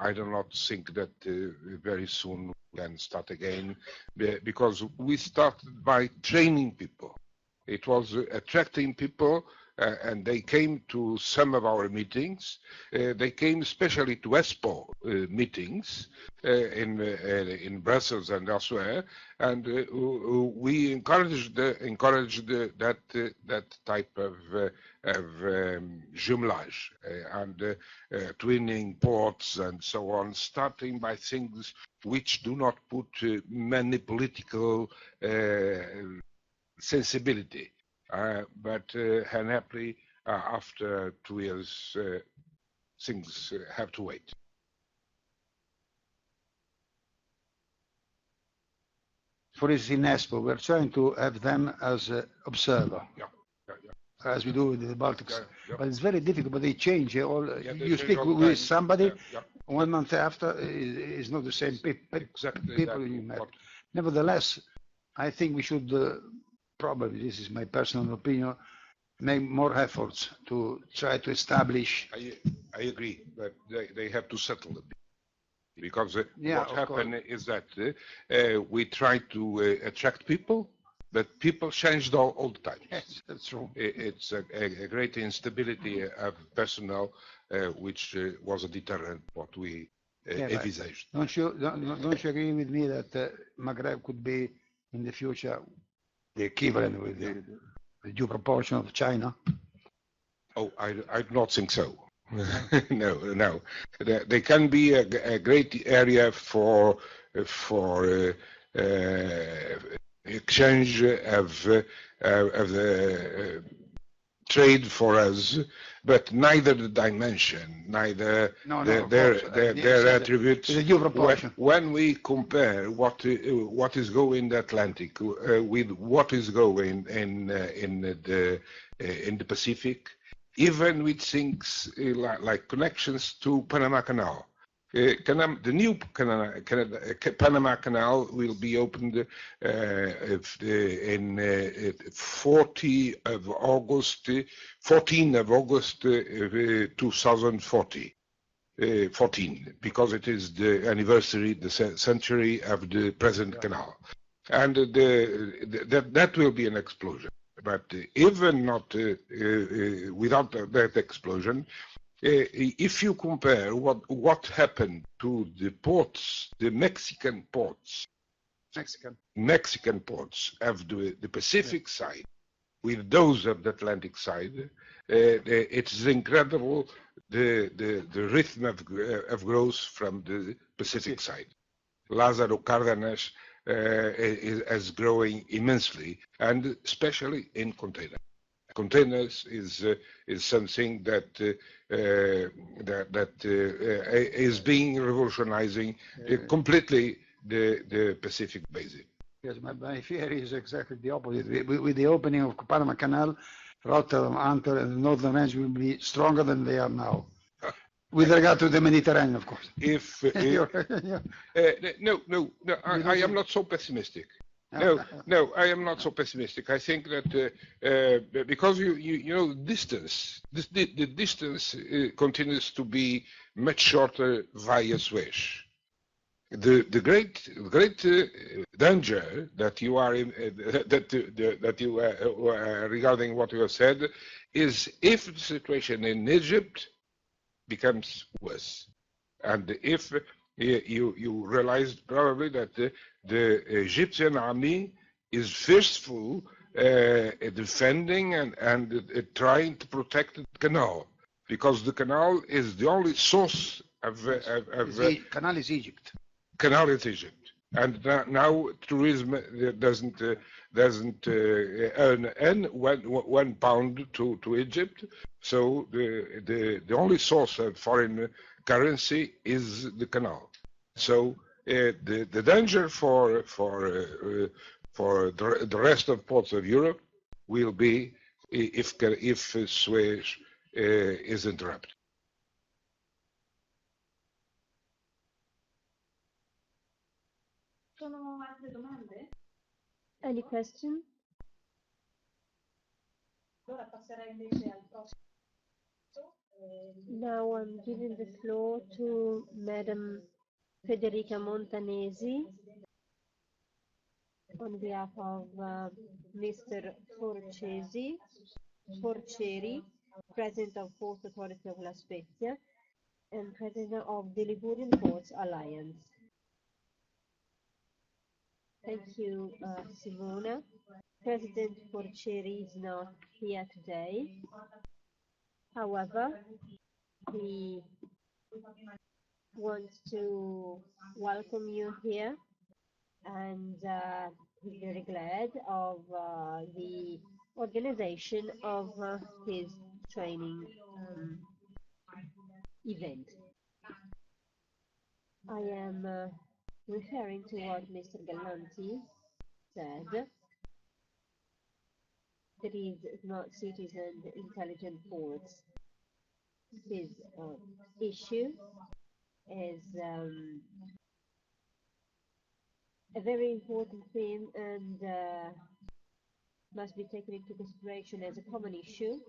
I do not think that very soon we can start again, because we started by training people. It was attracting people, and they came to some of our meetings. They came especially to ESPO meetings in Brussels and elsewhere, and we encouraged that type of jumelage and twinning ports and so on, starting by things which do not put many political sensibility. But unhappily, after 2 years, things have to wait. For instance, in ESPO, we're trying to have them as an observer, as we do with the Baltics. But it's very difficult, but they change. You speak with somebody, 1 month after, is not the same people you met. Nevertheless, I think we should probably, this is my personal opinion, make more efforts to try to establish. I agree, but they have to settle it. Because what happened is that we try to attract people, but people changed all the time. Yes, that's true. It's a great instability of personnel, which was a deterrent what we envisaged. Don't you agree with me that Maghreb could be in the future the equivalent with the due proportion of China? Oh, I do not think so. No. They can be a great area for exchange of the trade for us, but neither the dimension, neither their attributes. When we compare what is going in the Atlantic with what is going in the Pacific, even with things like connections to Panama Canal. The new Panama Canal will be opened in 14 of August 2040. 14, because it is the anniversary, the century of the present canal, and that will be an explosion. But even not without that explosion, if you compare what happened to the ports, the Mexican ports of the Pacific side with those of the Atlantic side, it's incredible the rhythm of growth from the Pacific side. Lázaro Cárdenas is growing immensely, and especially in containers. Containers is something that is being revolutionizing completely the Pacific Basin. Yes, my fear is exactly the opposite. With the opening of Panama Canal, Rotterdam, Antwerp, and the northern edge will be stronger than they are now. With regard to the Mediterranean, of course. No, I am not so pessimistic. No, I am not so pessimistic. I think that because you know the distance continues to be much shorter via Suez. The great danger that you are in, that you regarding what you have said, is if the situation in Egypt becomes worse. And if you realized probably that the Egyptian army is fierceful defending and trying to protect the canal, because the canal is the only source of The canal is Egypt. Canal is Egypt, and now tourism doesn't earn £1 to Egypt. So the only source of foreign currency is the canal. So the danger for the rest of ports of Europe will be if Suez is interrupted. Any question? Now I'm giving the floor to Madam Federica Montanesi on behalf of Mr. Forcieri, President of Port Authority of La Spezia and President of the Ligurian Ports Alliance. Thank you, Simona. President Forcieri is not here today. However, he wants to welcome you here, and he's very glad of the organization of his training event. I am referring to what Mr. Gallanti said. That is smart cities and intelligent ports. His issue is a very important theme and must be taken into consideration as a common issue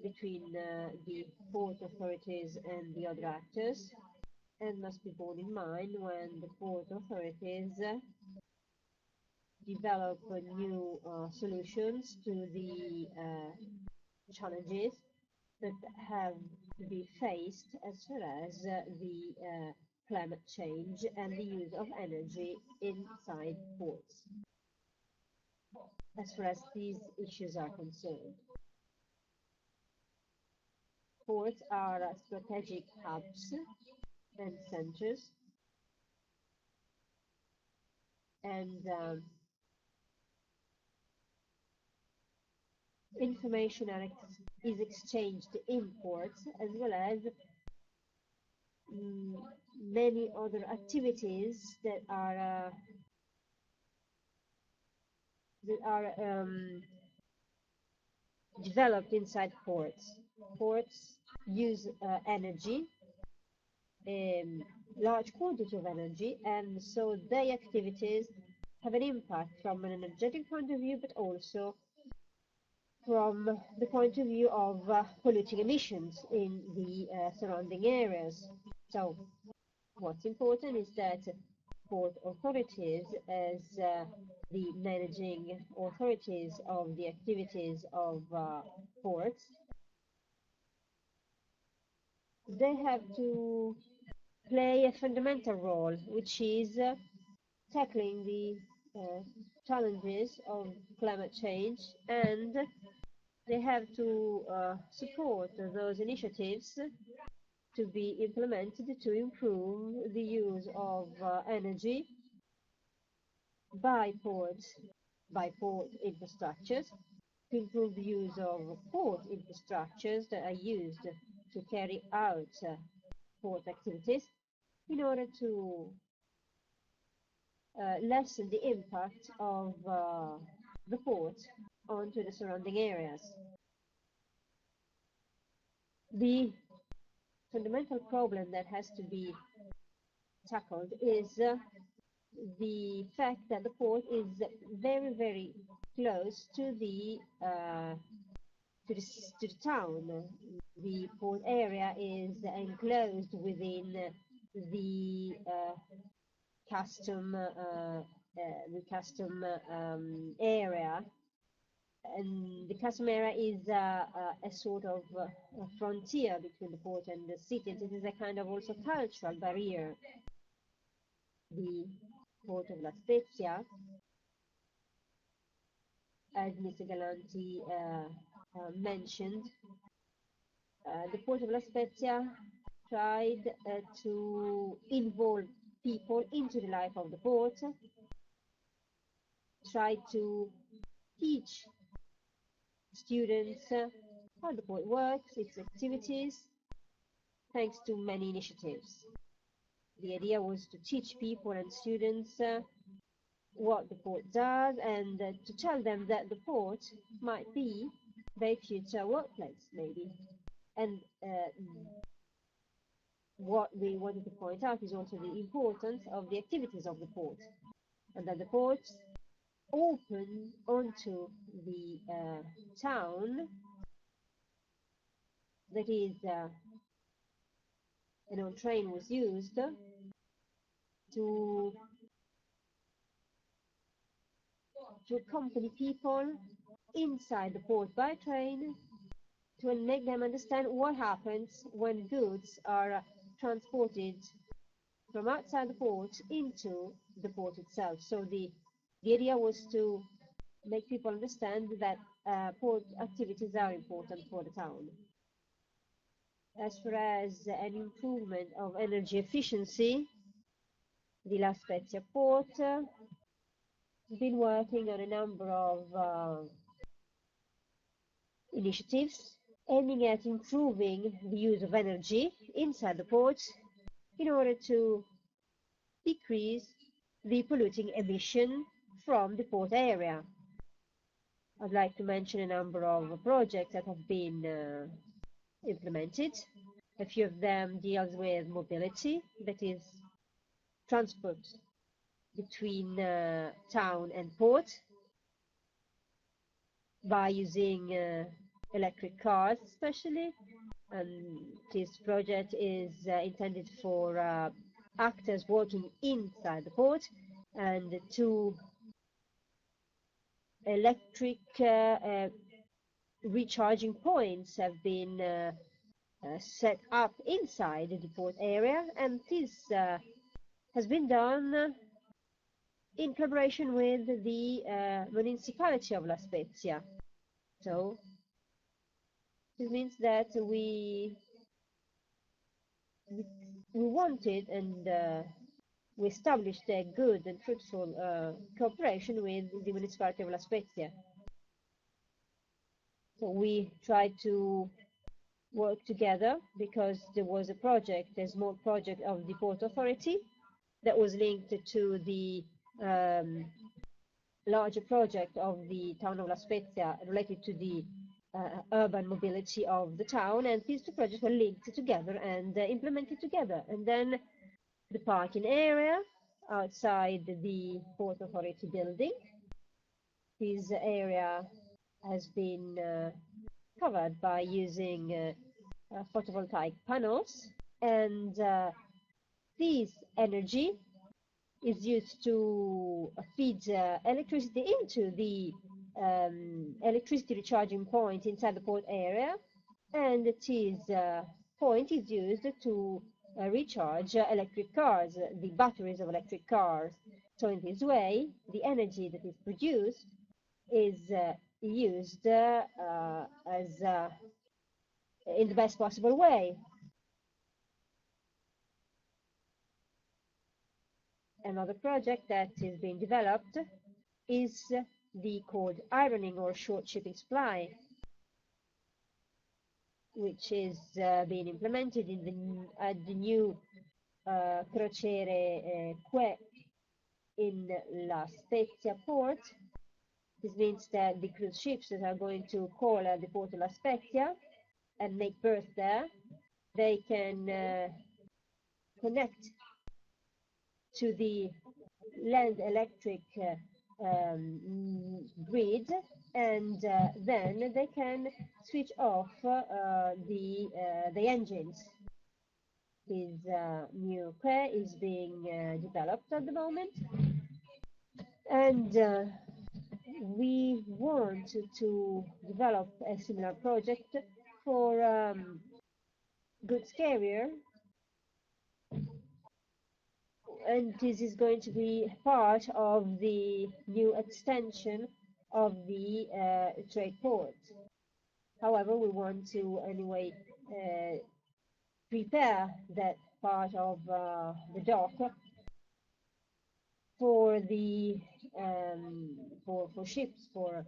between the port authorities and the other actors, and must be borne in mind when the port authorities develop new solutions to the challenges that have to be faced as far as the climate change and the use of energy inside ports, as far as these issues are concerned. Ports are strategic hubs and centers, and information is exchanged in ports, as well as many other activities that are developed inside ports. Ports use energy, large quantity of energy, and so their activities have an impact from an energetic point of view, but also from the point of view of polluting emissions in the surrounding areas. So what's important is that port authorities, as the managing authorities of the activities of ports, they have to play a fundamental role, which is tackling the challenges of climate change, and they have to support those initiatives to be implemented to improve the use of energy by port infrastructures, to improve the use of port infrastructures that are used to carry out port activities, in order to lessen the impact of the port onto the surrounding areas. The fundamental problem that has to be tackled is the fact that the port is very, very close to the town. The port area is enclosed within the custom area, And the custom area is a sort of a frontier between the port and the city. And this is a kind of also cultural barrier. The port of La Spezia, as Mr. Gallanti mentioned, the port of La Spezia tried to involve people into the life of the port, tried to teach students how the port works, its activities, thanks to many initiatives. The idea was to teach people and students what the port does and to tell them that the port might be their future workplace, maybe. And what we wanted to point out is also the importance of the activities of the port, and that the ports open onto the town. That is, an old train was used to accompany people inside the port by train, to make them understand what happens when goods are transported from outside the port into the port itself. So the idea was to make people understand that port activities are important for the town. As far as an improvement of energy efficiency, the La Spezia port has been working on a number of initiatives aiming at improving the use of energy inside the port in order to decrease the polluting emission from the port area. I'd like to mention a number of projects that have been implemented. A few of them deals with mobility, that is transport between town and port by using electric cars especially. And this project is intended for actors working inside the port, and two electric recharging points have been set up inside the port area, and this has been done in collaboration with the municipality of La Spezia. So this means that we wanted and we established a good and fruitful cooperation with the municipality of La Spezia. So we tried to work together because there was a project, a small project of the Port Authority that was linked to the larger project of the town of La Spezia related to the urban mobility of the town, and these two projects were linked together and implemented together. And then the parking area outside the Port Authority building, this area has been covered by using photovoltaic panels, and this energy is used to feed electricity into the electricity recharging point inside the port area, and this point is used to recharge electric cars, the batteries of electric cars. So in this way, the energy that is produced is used as in the best possible way. Another project that is being developed is the called ironing or short shipping supply, which is being implemented in the new crociere quay in La Spezia port. This means that the cruise ships that are going to call at the port of La Spezia and make berth there, they can connect to the land electric grid, and then they can switch off the engines. This new quay is being developed at the moment, and we want to develop a similar project for goods carrier, and this is going to be part of the new extension of the trade port. However, we want to anyway prepare that part of the dock for the for ships, for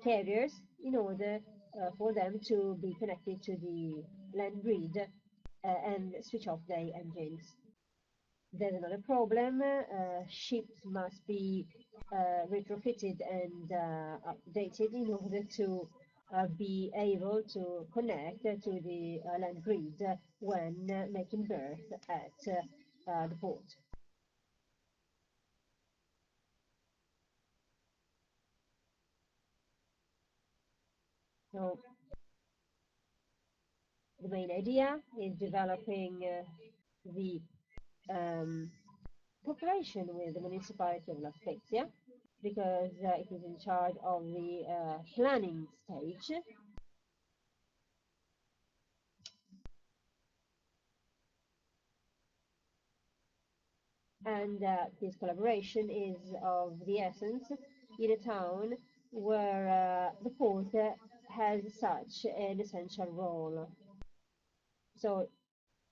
carriers, in order for them to be connected to the land grid and switch off their engines. There's another problem. Ships must be retrofitted and updated in order to be able to connect to the land grid when making berth at the port. So the main idea is developing the cooperation with the municipality of La Spezia, because it is in charge of the planning stage. And this collaboration is of the essence in a town where the port has such an essential role. So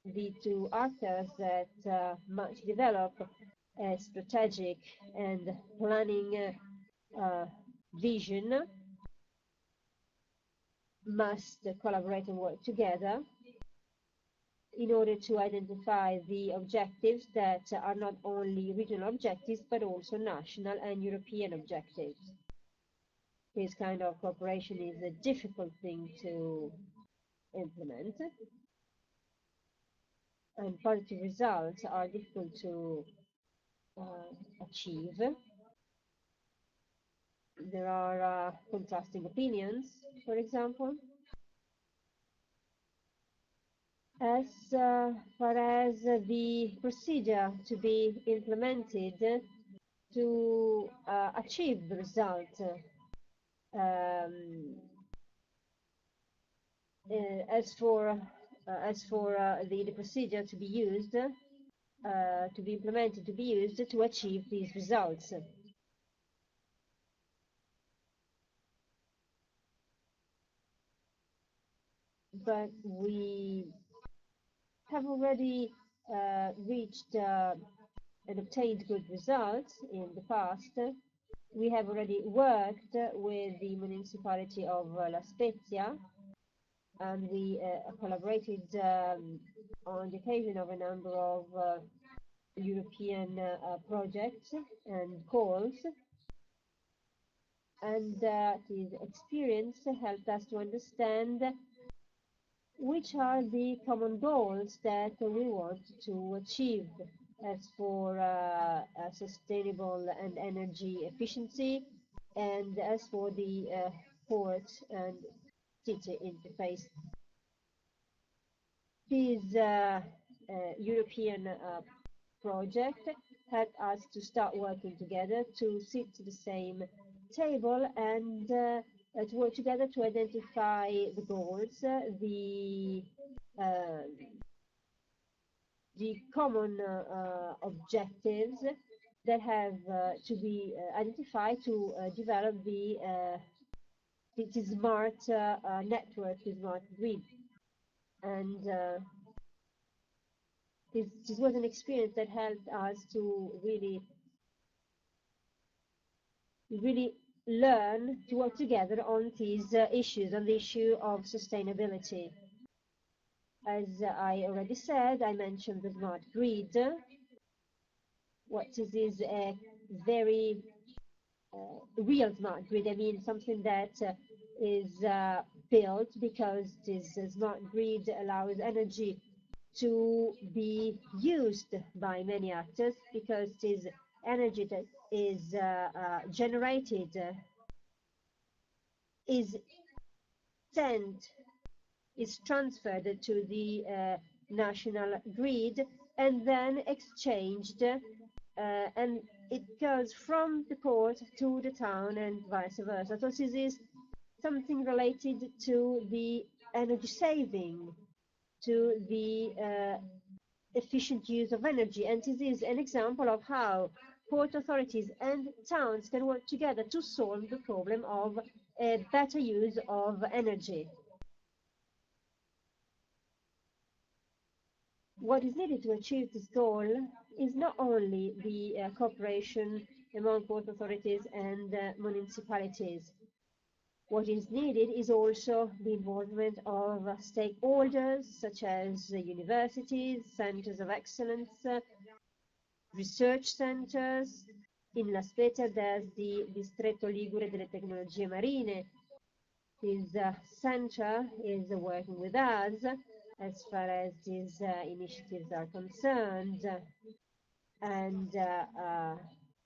the two actors that must develop a strategic and planning vision must collaborate and work together in order to identify the objectives that are not only regional objectives but also national and European objectives. This kind of cooperation is a difficult thing to implement, and positive results are difficult to achieve. There are contrasting opinions, for example, as far as the procedure to be implemented to achieve the result. As for the procedure to be used, to be implemented, to be used to achieve these results. But we have already reached and obtained good results in the past. We have already worked with the municipality of La Spezia, and we collaborated on the occasion of a number of European projects and calls. And this experience helped us to understand which are the common goals that we want to achieve as for sustainable and energy efficiency, and as for the port and city interface. This European project helped us to start working together, to sit to the same table and to work together to identify the goals, the common objectives that have to be identified to develop the smart network, the smart grid. And this was an experience that helped us to really learn to work together on these issues, on the issue of sustainability. As I already said, I mentioned the smart grid. What is a very real smart grid. I mean, something that is built because this smart grid allows energy to be used by many actors, because this energy that is generated is transferred to the national grid and then exchanged and it goes from the port to the town and vice versa. So this is something related to the energy saving, to the efficient use of energy. And this is an example of how port authorities and towns can work together to solve the problem of a better use of energy. What is needed to achieve this goal is not only the cooperation among port authorities and municipalities. What is needed is also the involvement of stakeholders such as universities, centers of excellence, research centers. In La Spezia, there's the Distretto Ligure delle Tecnologie Marine. This center is working with us as far as these initiatives are concerned. And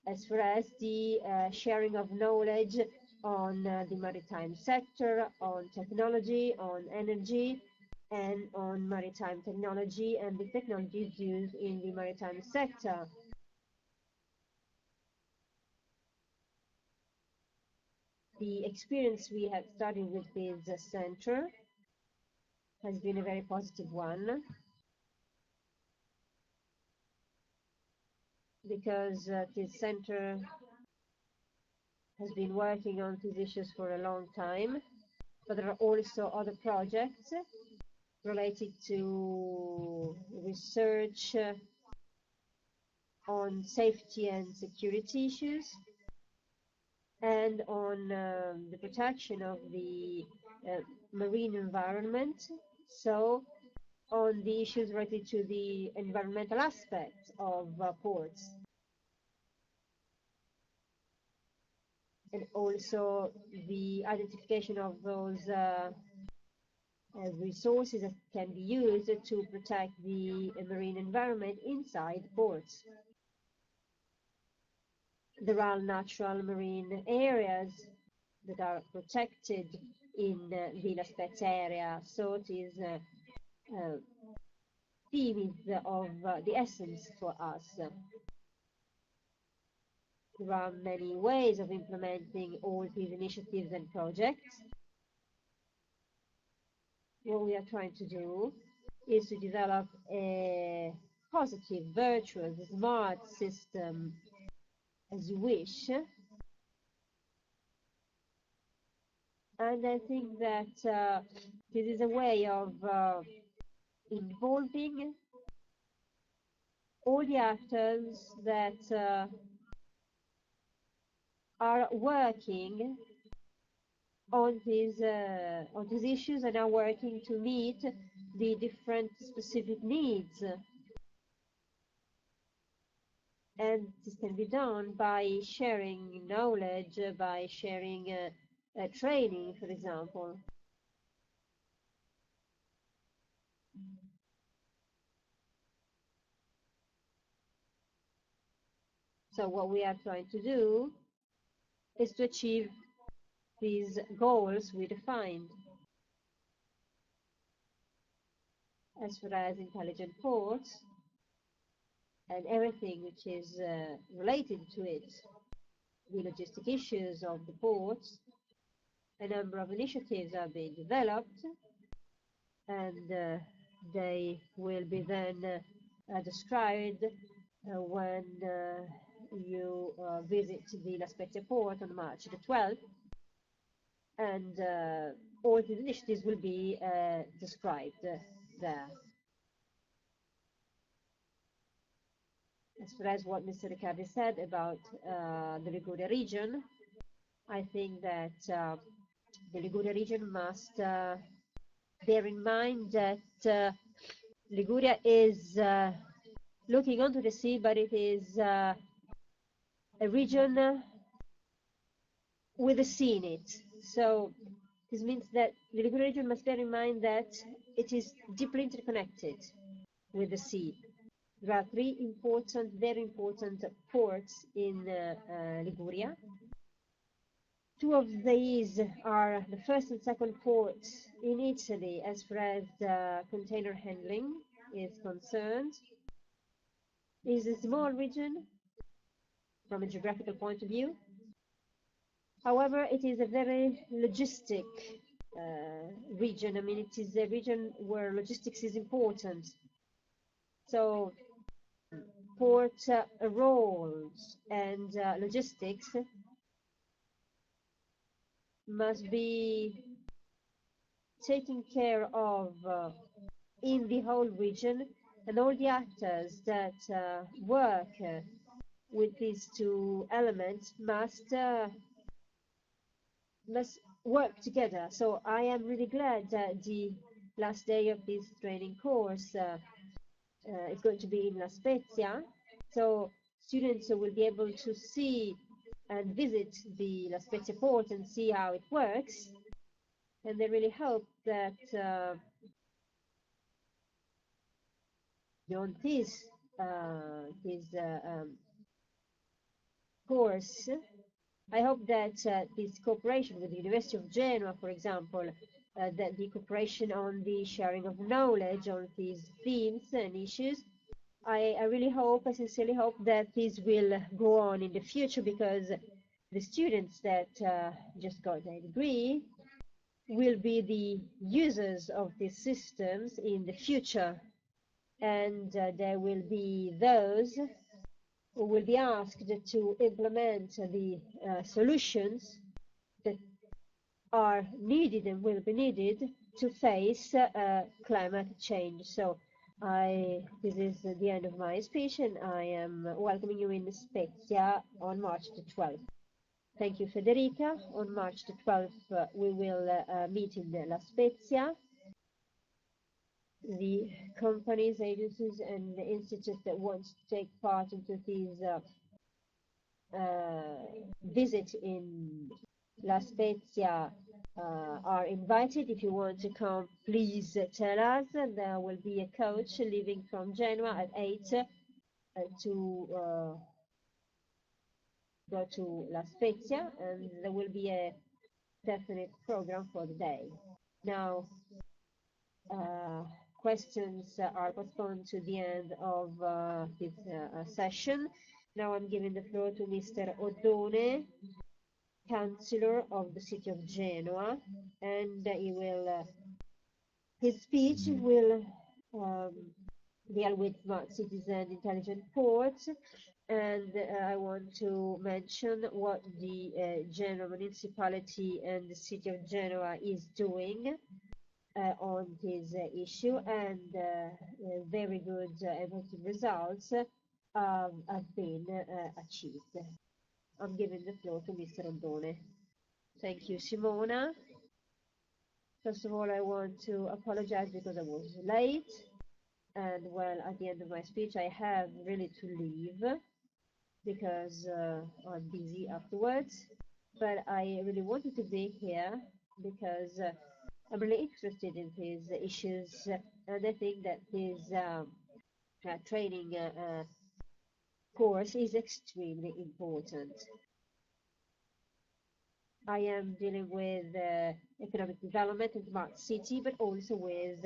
as far as the sharing of knowledge on the maritime sector, on technology, on energy, and on maritime technology and the technologies used in the maritime sector. The experience we have started with this center has been a very positive one, because this center has been working on these issues for a long time, but there are also other projects related to research on safety and security issues, and on the protection of the marine environment, so on the issues related to the environmental aspects of ports. And also the identification of those resources that can be used to protect the marine environment inside ports. There are natural marine areas that are protected in the La Spezia area, so it is theme is of the essence for us. There are many ways of implementing all these initiatives and projects. What we are trying to do is to develop a positive, virtuous, smart system, as you wish. And I think that this is a way of involving all the actors that are working on these issues and are working to meet the different specific needs. And this can be done by sharing knowledge, by sharing training, for example. So what we are trying to do is to achieve these goals we defined. As far as intelligent ports and everything which is related to it, the logistic issues of the ports, a number of initiatives are being developed, and they will be then described when you visit the La Spezia port on March the 12th, and all these initiatives will be described there. As far as what Mr. Riccardi said about the Liguria region, I think that the Liguria region must bear in mind that Liguria is looking onto the sea, but it is a region with a sea in it. So this means that the Liguria region must bear in mind that it is deeply interconnected with the sea. There are three important, very important ports in Liguria. Two of these are the first and second ports in Italy as far as container handling is concerned. It is a small region, from a geographical point of view. However, it is a very logistic region. I mean, it is a region where logistics is important. So port roles and logistics must be taken care of in the whole region, and all the actors that work with these two elements must work together. So I am really glad that the last day of this training course is going to be in La Spezia. So students will be able to see and visit the La Spezia port and see how it works. And they really hope that beyond this course, I hope that this cooperation with the University of Genoa, for example, that the cooperation on the sharing of knowledge on these themes and issues, I really hope, I sincerely hope that this will go on in the future, because the students that just got their degree will be the users of these systems in the future, and there will be those who will be asked to implement the solutions that are needed and will be needed to face climate change. So this is the end of my speech, and I am welcoming you in Spezia on March the 12th. Thank you, Federica. On March the 12th, we will meet in La Spezia. The companies, agencies, and the institutes that want to take part into these visit in La Spezia are invited. If you want to come, please tell us. There will be a coach leaving from Genoa at 8 to go to La Spezia, and there will be a definite program for the day. Now, questions are postponed to the end of this session. Now I'm giving the floor to Mr. Oddone, Councilor of the city of Genoa, and he will, his speech will deal with smart cities and intelligent ports. And I want to mention what the Genoa municipality and the city of Genoa is doing on this issue, and very good positive results have been achieved. I'm giving the floor to Mr. Oddone. Thank you, Simona. First of all, I want to apologize because I was late, and well, at the end of my speech, I have really to leave because I'm busy afterwards. But I really wanted to be here because I'm really interested in these issues, and I think that this training course is extremely important. I am dealing with economic development and smart city, but also with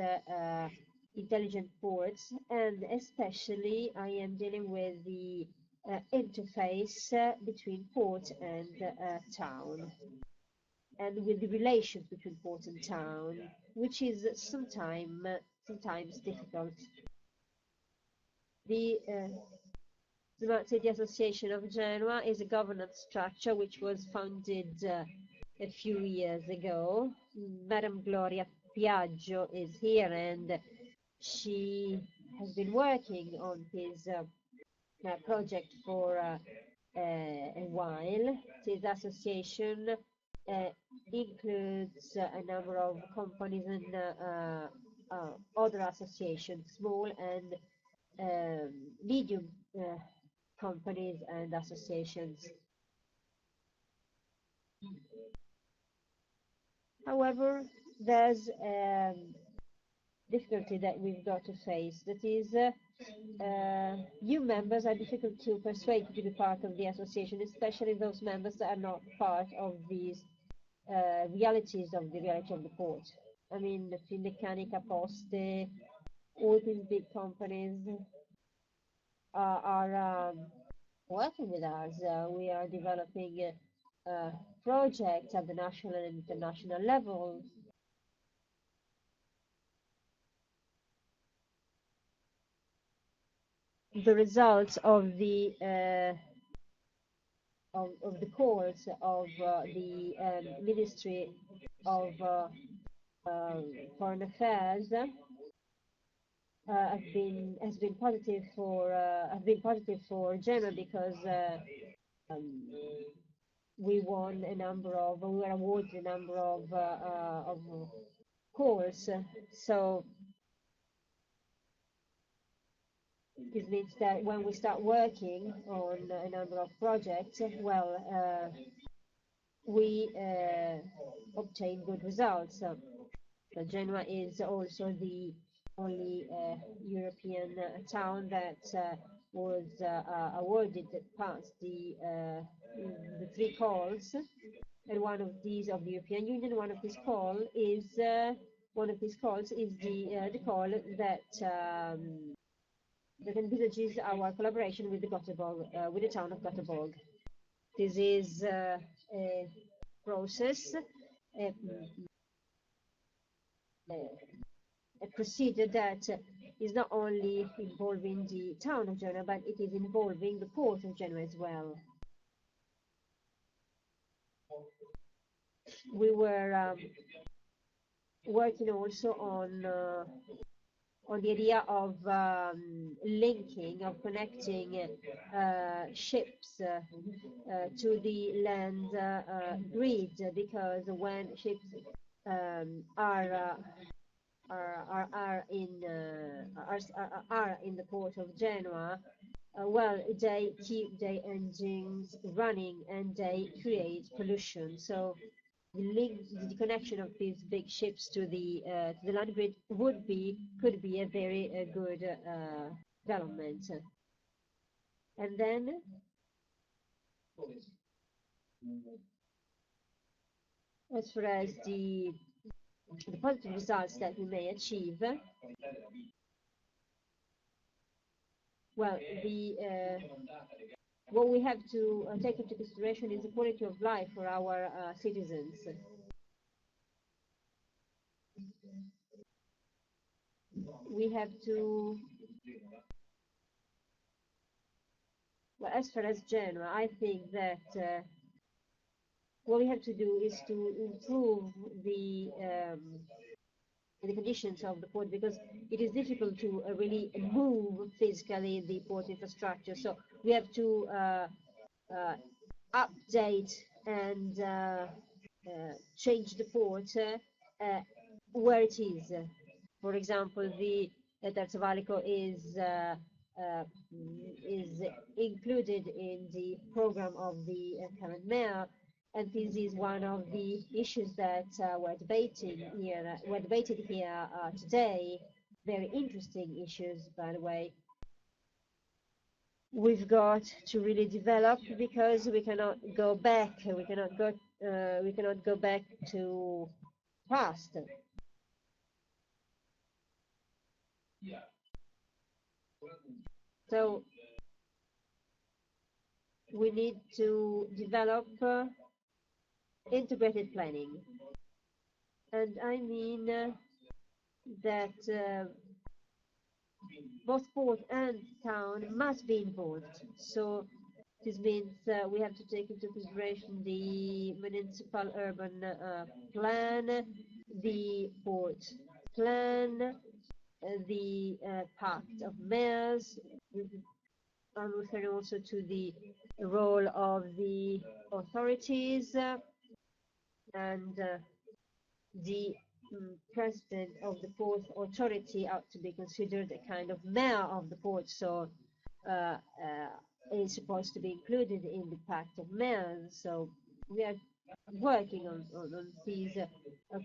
intelligent ports, and especially I am dealing with the interface between port and town, and with the relations between port and town, which is sometimes difficult. The Smart City Association of Genoa is a governance structure which was founded a few years ago. Madam Gloria Piaggio is here, and she has been working on this project for a while. This association includes a number of companies and other associations, small and medium companies and associations. However, there's a difficulty that we've got to face. That is, new members are difficult to persuade to be part of the association, especially those members that are not part of these realities of the reality of the port. I mean, the Finmeccanica, Poste, all these big companies are working with us. We are developing projects at the national and international level. The results of the calls of the Ministry of Foreign Affairs have been positive for Genoa, because we were awarded a number of calls. So this means that when we start working on a number of projects, well, we obtain good results. So Genoa is also the only European town that was awarded that passed the 3 calls, and one of these of the European Union. One of these calls is the call that envisages our collaboration with the Goteborg, with the town of Goteborg. This is a process, a procedure that is not only involving the town of Genoa, but it is involving the port of Genoa as well. We were working also on the idea of connecting ships to the land grid, because when ships are in the port of Genoa, well, they keep their engines running and they create pollution. So the connection of these big ships to the land grid could be a very good development. And then as far as the positive results that we may achieve, well, what we have to take into consideration is the quality of life for our citizens. We have to, well, as far as Genoa, I think that what we have to do is to improve the conditions of the port, because it is difficult to really move physically the port infrastructure. So we have to update and change the port where it is. For example, the Terzo Valico is included in the program of the current mayor, and this is one of the issues that we're debated here today. Very interesting issues, by the way. We've got to really develop, because we cannot go back. We cannot go back to past. So we need to develop integrated planning, and I mean that both port and town must be involved. So this means we have to take into consideration the municipal urban plan, the port plan, the pact of mayors. I'm referring also to the role of the authorities and the president of the port authority ought to be considered a kind of mayor of the port, so is supposed to be included in the pact of mayors. So we are working on these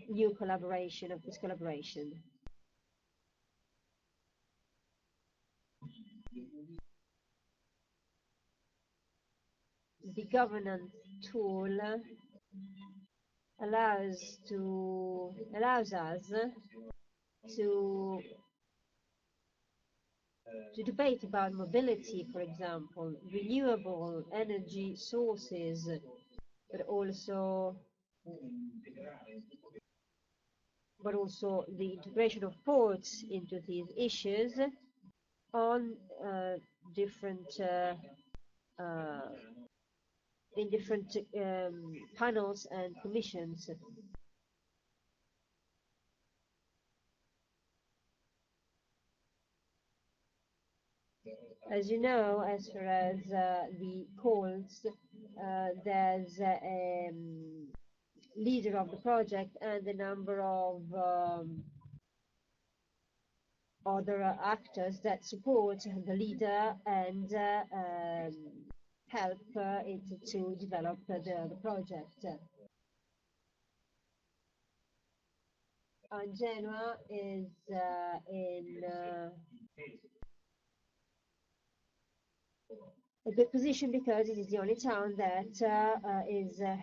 new collaboration, of this collaboration. The governance tool allows us to to debate about mobility, for example, renewable energy sources, but also the integration of ports into these issues on different in different panels and commissions. As you know, as far as the calls, there's a leader of the project and a number of other actors that support the leader and help it to develop the project. And Genoa is in a good position because it is the only town that is a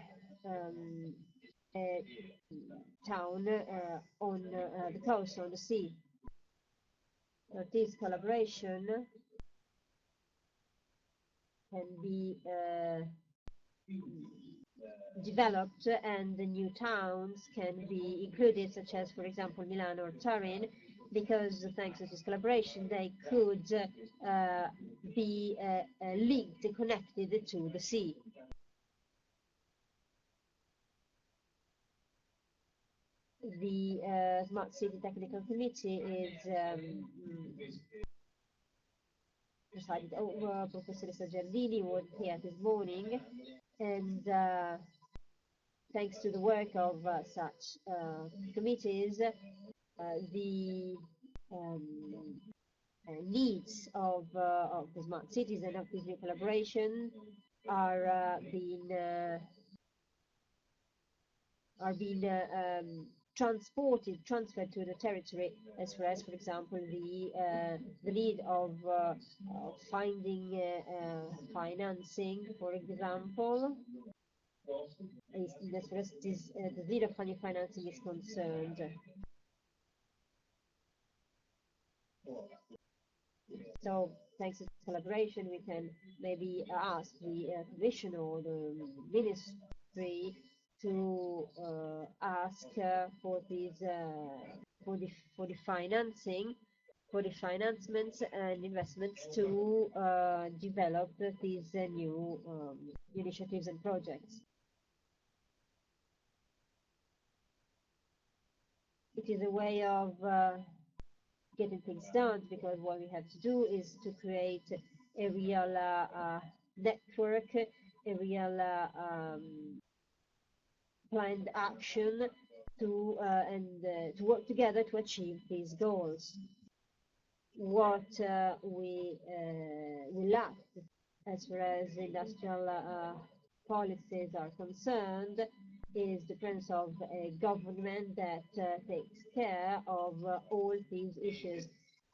town on the coast, on the sea. This collaboration can be developed and the new towns can be included, such as, for example, Milan or Turin, because thanks to this collaboration they could be linked, connected to the sea. The Smart City Technical Committee is presided over. Professor Giardini was here this morning, and thanks to the work of such committees, the needs of the smart cities and of this new collaboration are being transferred to the territory, as far as, for example, the need of finding financing, for example, as far as the need of finding financing is concerned. So, thanks to this collaboration, we can maybe ask the Commission or the Ministry to ask for these for the financing, for the financements and investments to develop these new initiatives and projects. It is a way of getting things done, because what we have to do is to create a real network, a real planned action to work together to achieve these goals. What we lack as far as industrial policies are concerned is the presence of a government that takes care of all these issues.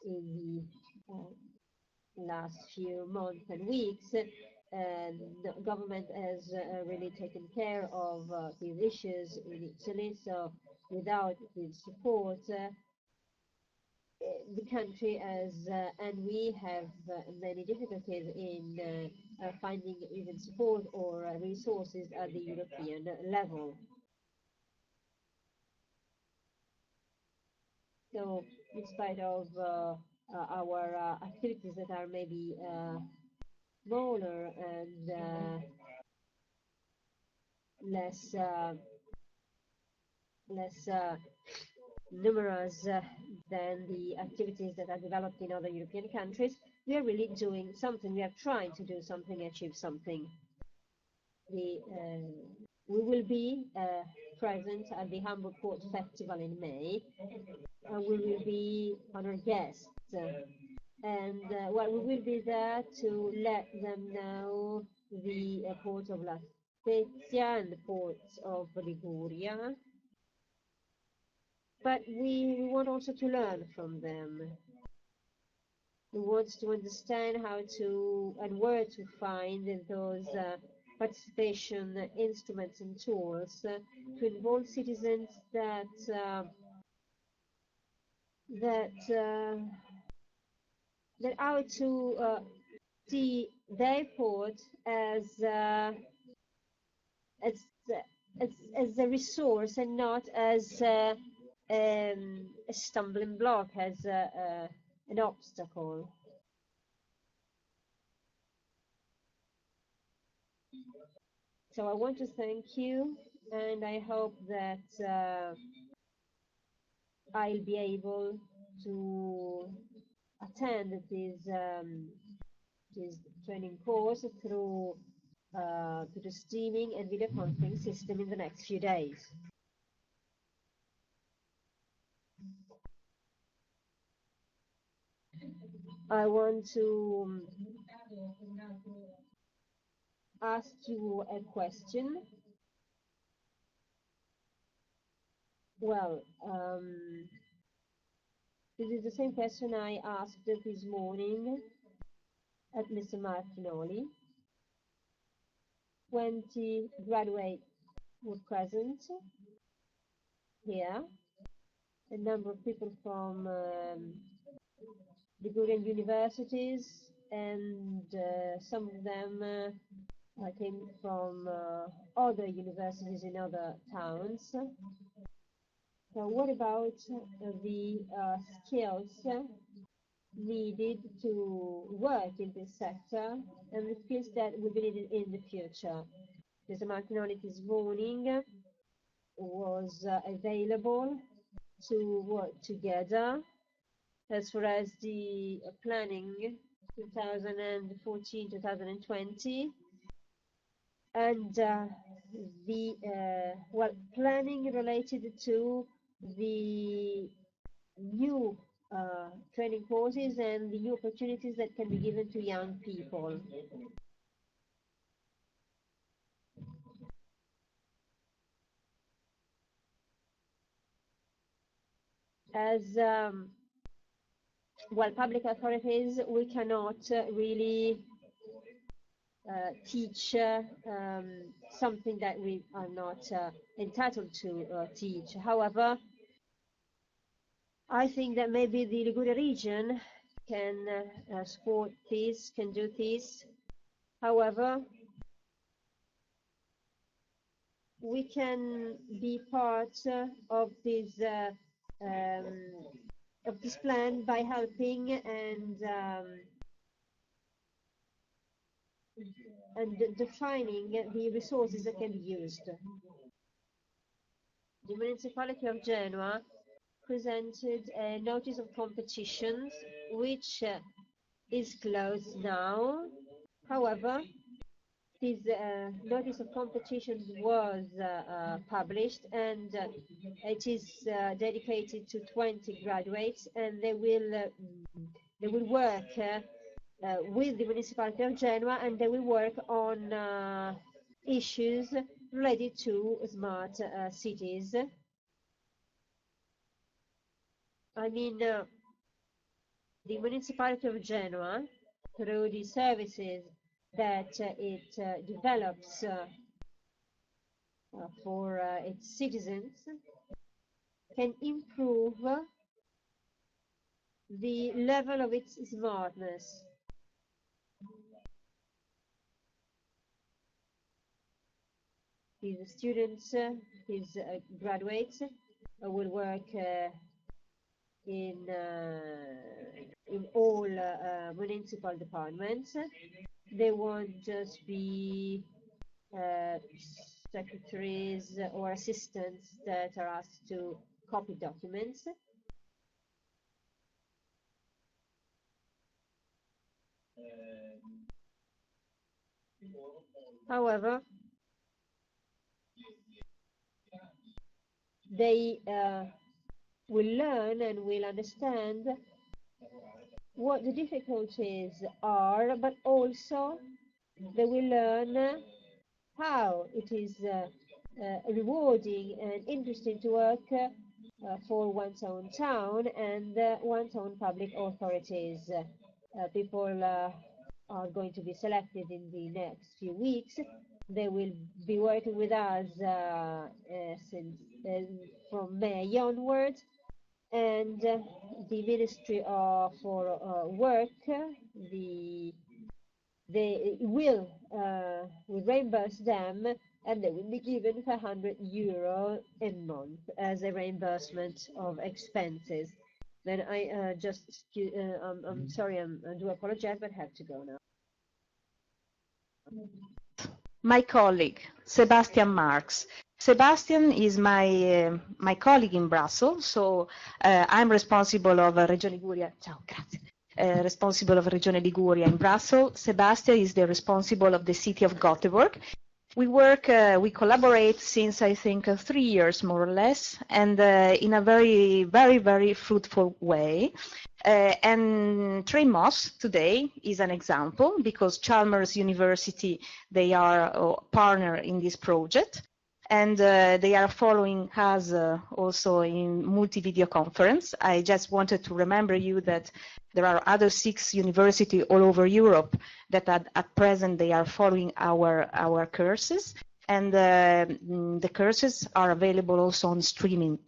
In the last few months and weeks, the government has really taken care of these issues in Italy, so without this support, the country and we have many difficulties in finding even support or resources at the European level. So, in spite of our activities that are maybe smaller and less numerous than the activities that are developed in other European countries, we are really doing something. We are trying to do something, achieve something. We will be present at the Hamburg Port Festival in May, and we will be honored guests. And well, we will be there to let them know the port of La Spezia and the ports of Liguria. But we want also to learn from them. We want to understand how to and where to find those participation instruments and tools to involve citizens that that how to see their port as as a resource and not as a stumbling block, as an obstacle. So I want to thank you, and I hope that I'll be able to attend this training course through the streaming and video conferencing system in the next few days. I want to ask you a question. Well, this is the same question I asked this morning at Mr. Martinoli. 20 graduates were present here. A number of people from Ligurian universities, and some of them came from other universities in other towns. So what about the skills needed to work in this sector and the skills that will be needed in the future? Mr. Martinoli this morning was available to work together as far as the planning 2014-2020 and the planning related to the new training courses and the new opportunities that can be given to young people. As public authorities, we cannot really teach something that we are not entitled to teach. However, I think that maybe the Liguria region can support this, can do this. However, we can be part of this plan by helping and defining the resources that can be used. The municipality of Genoa presented a notice of competitions, which is closed now. However, this notice of competition was published, and it is dedicated to 20 graduates, and they will work with the municipality of Genoa, and they will work on issues related to smart cities. I mean, the municipality of Genoa, through the services that it develops for its citizens, can improve the level of its smartness. His students, his graduates will work in all municipal departments. They won't just be secretaries or assistants that are asked to copy documents. However, they will learn and will understand what the difficulties are, but also they will learn how it is rewarding and interesting to work for one's own town and one's own public authorities. People are going to be selected in the next few weeks. They will be working with us since from May onwards, And the Ministry for Work, they will reimburse them, and they will be given €500 a month as a reimbursement of expenses. Then I I'm sorry, I do apologize, but have to go now. My colleague, Sebastian Marx. Sebastian is my colleague in Brussels, so I'm responsible of Regione Liguria. Ciao, grazie. Responsible of Regione Liguria in Brussels. Sebastian is the responsible of the city of Goteborg. We work, we collaborate since I think 3 years more or less, and in a very fruitful way. And Tremos today is an example because Chalmers University, they are a partner in this project, and they are following us also in multi-video conference. I just wanted to remember you that there are other 6 universities all over Europe that at present they are following our courses, and the courses are available also on streaming.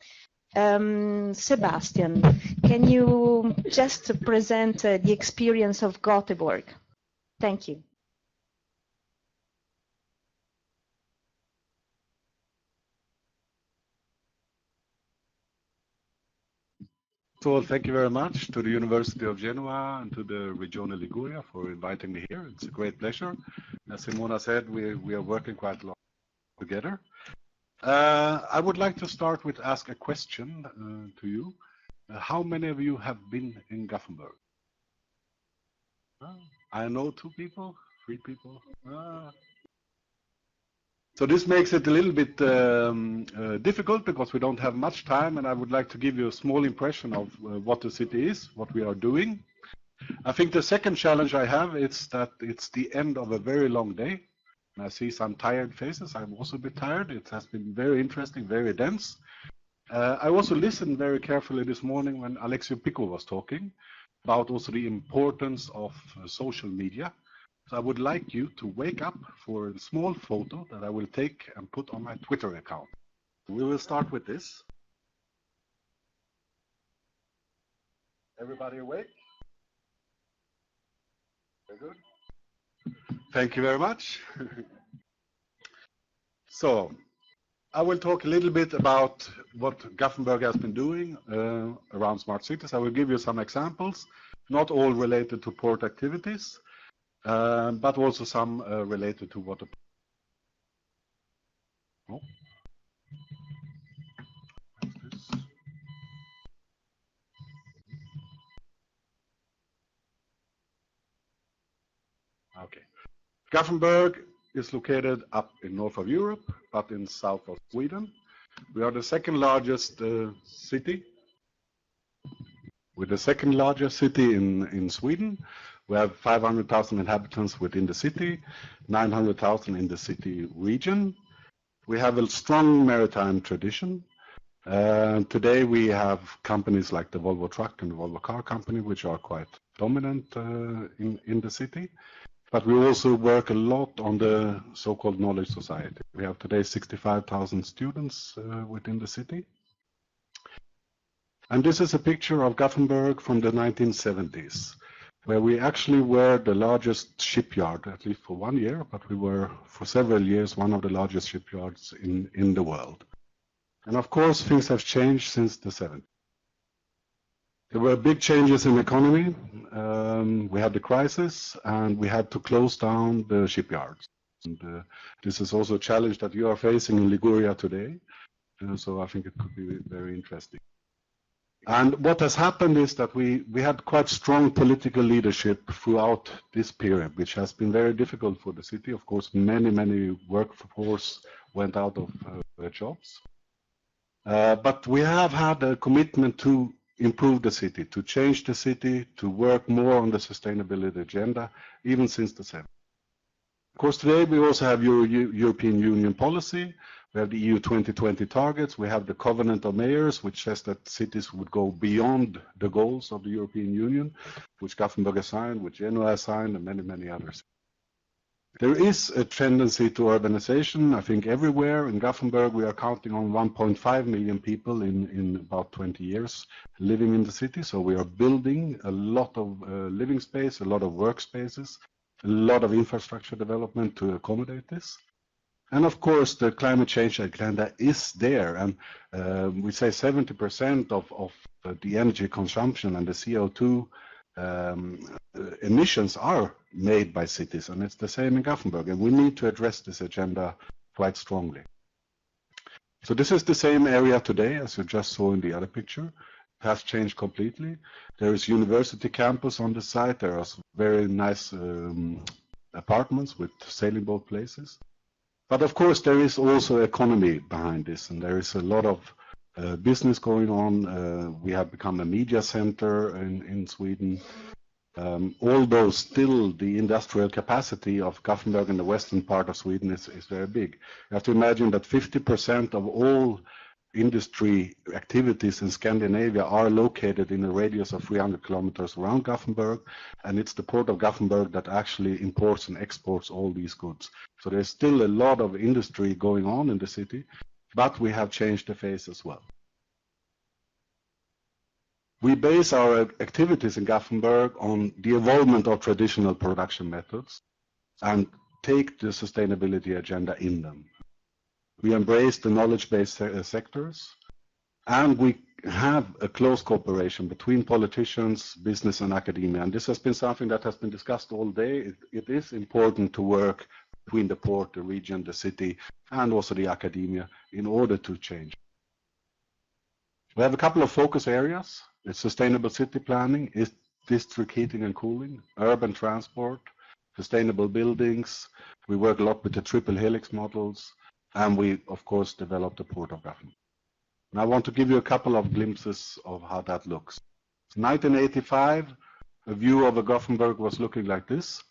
Sebastian, can you just present the experience of Goteborg? Thank you. So thank you very much to the University of Genova and to the Regione Liguria for inviting me here. It's a great pleasure. As Simona said, we are working quite a lot together. I would like to start with ask a question to you. How many of you have been in Gothenburg? I know 2 people, 3 people. So this makes it a little bit difficult because we don't have much time, and I would like to give you a small impression of what the city is, what we are doing. I think the second challenge I have is that it's the end of a very long day. And I see some tired faces. I'm also a bit tired. It has been very interesting, very dense. I also listened very carefully this morning when Alexio Pico was talking about also the importance of social media. So I would like you to wake up for a small photo that I will take and put on my Twitter account. We will start with this. Everybody awake? Very good. Thank you very much. So I will talk a little bit about what Gothenburg has been doing around smart cities. I will give you some examples, not all related to port activities, but also some related to water. Oh. Okay. Gothenburg is located up in north of Europe, but in south of Sweden. We are the second largest city. We're the second largest city in Sweden. We have 500,000 inhabitants within the city, 900,000 in the city region. We have a strong maritime tradition. Today we have companies like the Volvo Truck and the Volvo Car Company, which are quite dominant in the city. But we also work a lot on the so-called knowledge society. We have today 65,000 students within the city. And this is a picture of Gothenburg from the 1970s, where we actually were the largest shipyard, at least for 1 year, but we were for several years one of the largest shipyards in the world. And of course, things have changed since the 70s. There were big changes in the economy. We had the crisis, and we had to close down the shipyards. And this is also a challenge that you are facing in Liguria today. So I think it could be very interesting. And what has happened is that we had quite strong political leadership throughout this period, which has been very difficult for the city. Of course, many workforce went out of their jobs. But we have had a commitment to improve the city, to change the city, to work more on the sustainability agenda, even since the 70s. Of course, today we also have European Union policy. We have the EU 2020 targets. We have the Covenant of Mayors, which says that cities would go beyond the goals of the European Union, which Gothenburg has signed, which Genova has signed, and many others. There is a tendency to urbanization, I think, everywhere. In Gothenburg, we are counting on 1.5 million people in about 20 years living in the city. So we are building a lot of living space, a lot of workspaces, a lot of infrastructure development to accommodate this. And of course, the climate change agenda is there. And we say 70% of the energy consumption and the CO2 emissions are made by cities, and it's the same in Gothenburg, and we need to address this agenda quite strongly. So this is the same area today as you just saw in the other picture. It has changed completely. There is university campus on the site. There are very nice apartments with sailing boat places. But of course, there is also economy behind this, and there is a lot of business going on. We have become a media center in Sweden. Although still the industrial capacity of Gothenburg in the western part of Sweden is very big. You have to imagine that 50% of all industry activities in Scandinavia are located in a radius of 300 kilometers around Gothenburg, and it's the port of Gothenburg that actually imports and exports all these goods. So there's still a lot of industry going on in the city, but we have changed the face as well. We base our activities in Gothenburg on the evolvement of traditional production methods and take the sustainability agenda in them. We embrace the knowledge-based sectors, and we have a close cooperation between politicians, business, and academia. And this has been something that has been discussed all day. It is important to work between the port, the region, the city, and also the academia in order to change. We have a couple of focus areas. It's sustainable city planning, is district heating and cooling, urban transport, sustainable buildings. We work a lot with the triple helix models, and we, of course, develop the Port of Gothenburg. And I want to give you a couple of glimpses of how that looks. In 1985, a view of Gothenburg was looking like this,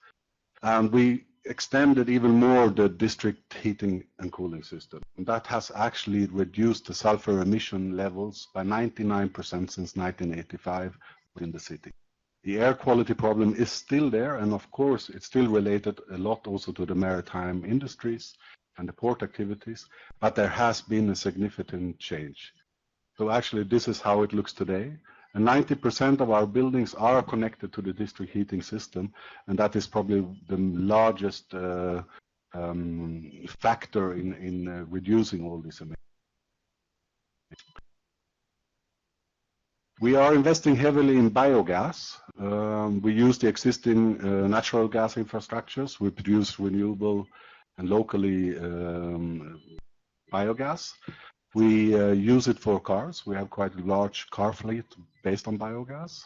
and we extended even more the district heating and cooling system. And that has actually reduced the sulfur emission levels by 99% since 1985 in the city. The air quality problem is still there, and of course it's still related a lot also to the maritime industries and the port activities, but there has been a significant change. So actually this is how it looks today. And 90% of our buildings are connected to the district heating system, and that is probably the largest factor in reducing all these emissions. We are investing heavily in biogas. We use the existing natural gas infrastructures. We produce renewable and locally biogas. We use it for cars. We have quite a large car fleet based on biogas.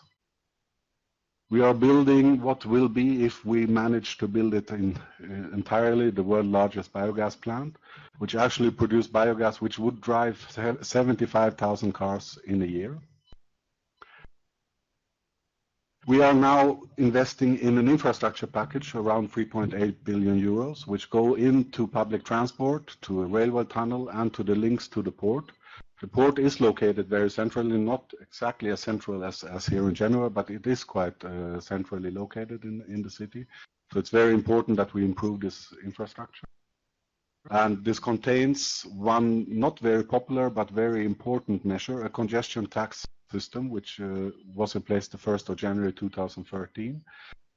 We are building what will be, if we manage to build it entirely, the world's largest biogas plant, which actually produces biogas which would drive 75,000 cars in a year. We are now investing in an infrastructure package around 3.8 billion euros, which go into public transport, to a railway tunnel, and to the links to the port. The port is located very centrally, not exactly as central as here in Genova, but it is quite centrally located in the city. So it's very important that we improve this infrastructure. And this contains one not very popular but very important measure, a congestion tax system, which was in place the 1st of January 2013.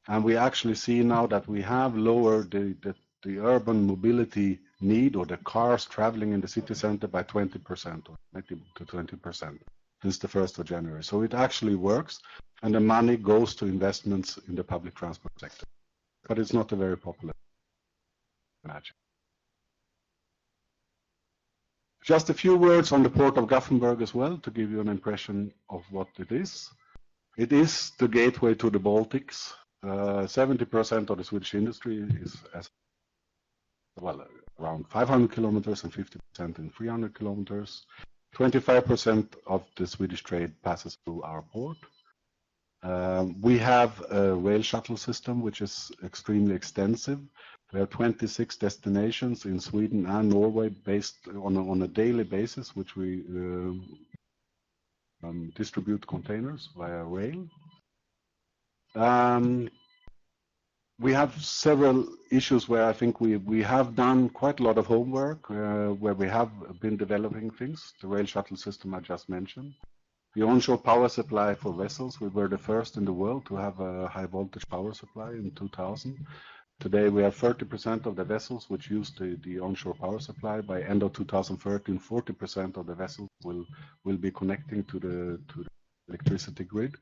And we actually see now that we have lowered the urban mobility need, or the cars traveling in the city center, by 20%, or 20 to 20% since the 1st of January. So it actually works, and the money goes to investments in the public transport sector. But it's not a very popular magic. Just a few words on the Port of Gothenburg as well, to give you an impression of what it is. It is the gateway to the Baltics. 70% of the Swedish industry is around 500 kilometers and 50% in 300 kilometers. 25% of the Swedish trade passes through our port. We have a rail shuttle system which is extremely extensive. We have 26 destinations in Sweden and Norway based on a daily basis, which we distribute containers via rail. we have several issues where I think we have done quite a lot of homework, where we have been developing things. The rail shuttle system I just mentioned. The onshore power supply for vessels, we were the first in the world to have a high voltage power supply in 2000. Today we have 30% of the vessels which use the onshore power supply. By end of 2013, 40% of the vessels will be connecting to the electricity grid.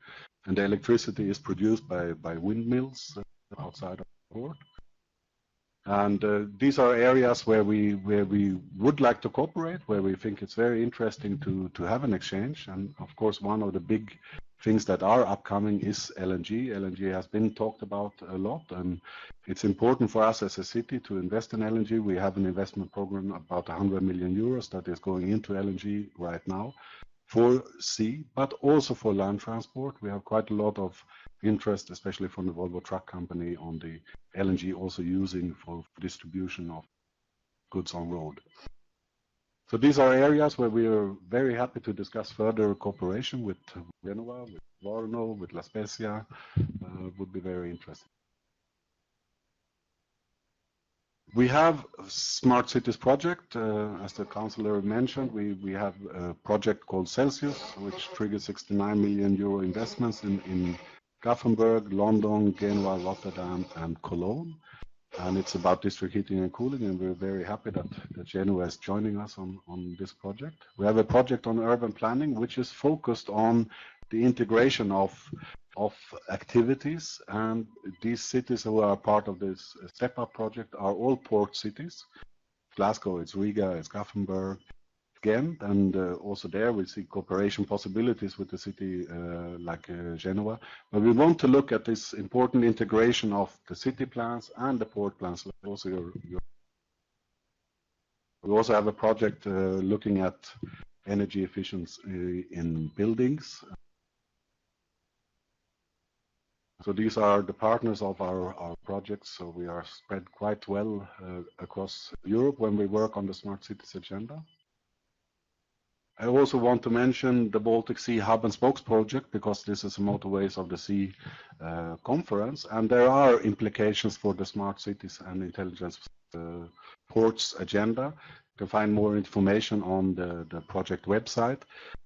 And the electricity is produced by windmills outside of the port. And these are areas where we would like to cooperate, where we think it's very interesting to have an exchange. And of course, one of the big things that are upcoming is LNG. LNG has been talked about a lot, and it's important for us as a city to invest in LNG. We have an investment program about 100 million euros that is going into LNG right now for sea, but also for land transport. We have quite a lot of interest, especially from the Volvo truck company, on the LNG also using for distribution of goods on road. So these are areas where we are very happy to discuss further cooperation with Genova, with Livorno, with La Spezia. Would be very interesting. We have a Smart Cities project, as the Councilor mentioned. We have a project called Celsius, which triggers 69 million euro investments in Gothenburg, London, Genova, Rotterdam, and Cologne. And it's about district heating and cooling, and we're very happy that Genova is joining us on this project. We have a project on urban planning, which is focused on the integration of activities, and these cities who are part of this step-up project are all port cities. Glasgow, it's Riga, it's Gothenburg, Ghent, and also there we see cooperation possibilities with the city like Genova. But we want to look at this important integration of the city plans and the port plans. Also, we also have a project looking at energy efficiency in buildings. So these are the partners of our projects. So we are spread quite well across Europe when we work on the Smart Cities agenda. I also want to mention the Baltic Sea Hub and Spokes project, because this is a Motorways of the Sea conference, and there are implications for the Smart Cities and Intelligent Ports agenda. You can find more information on the project website.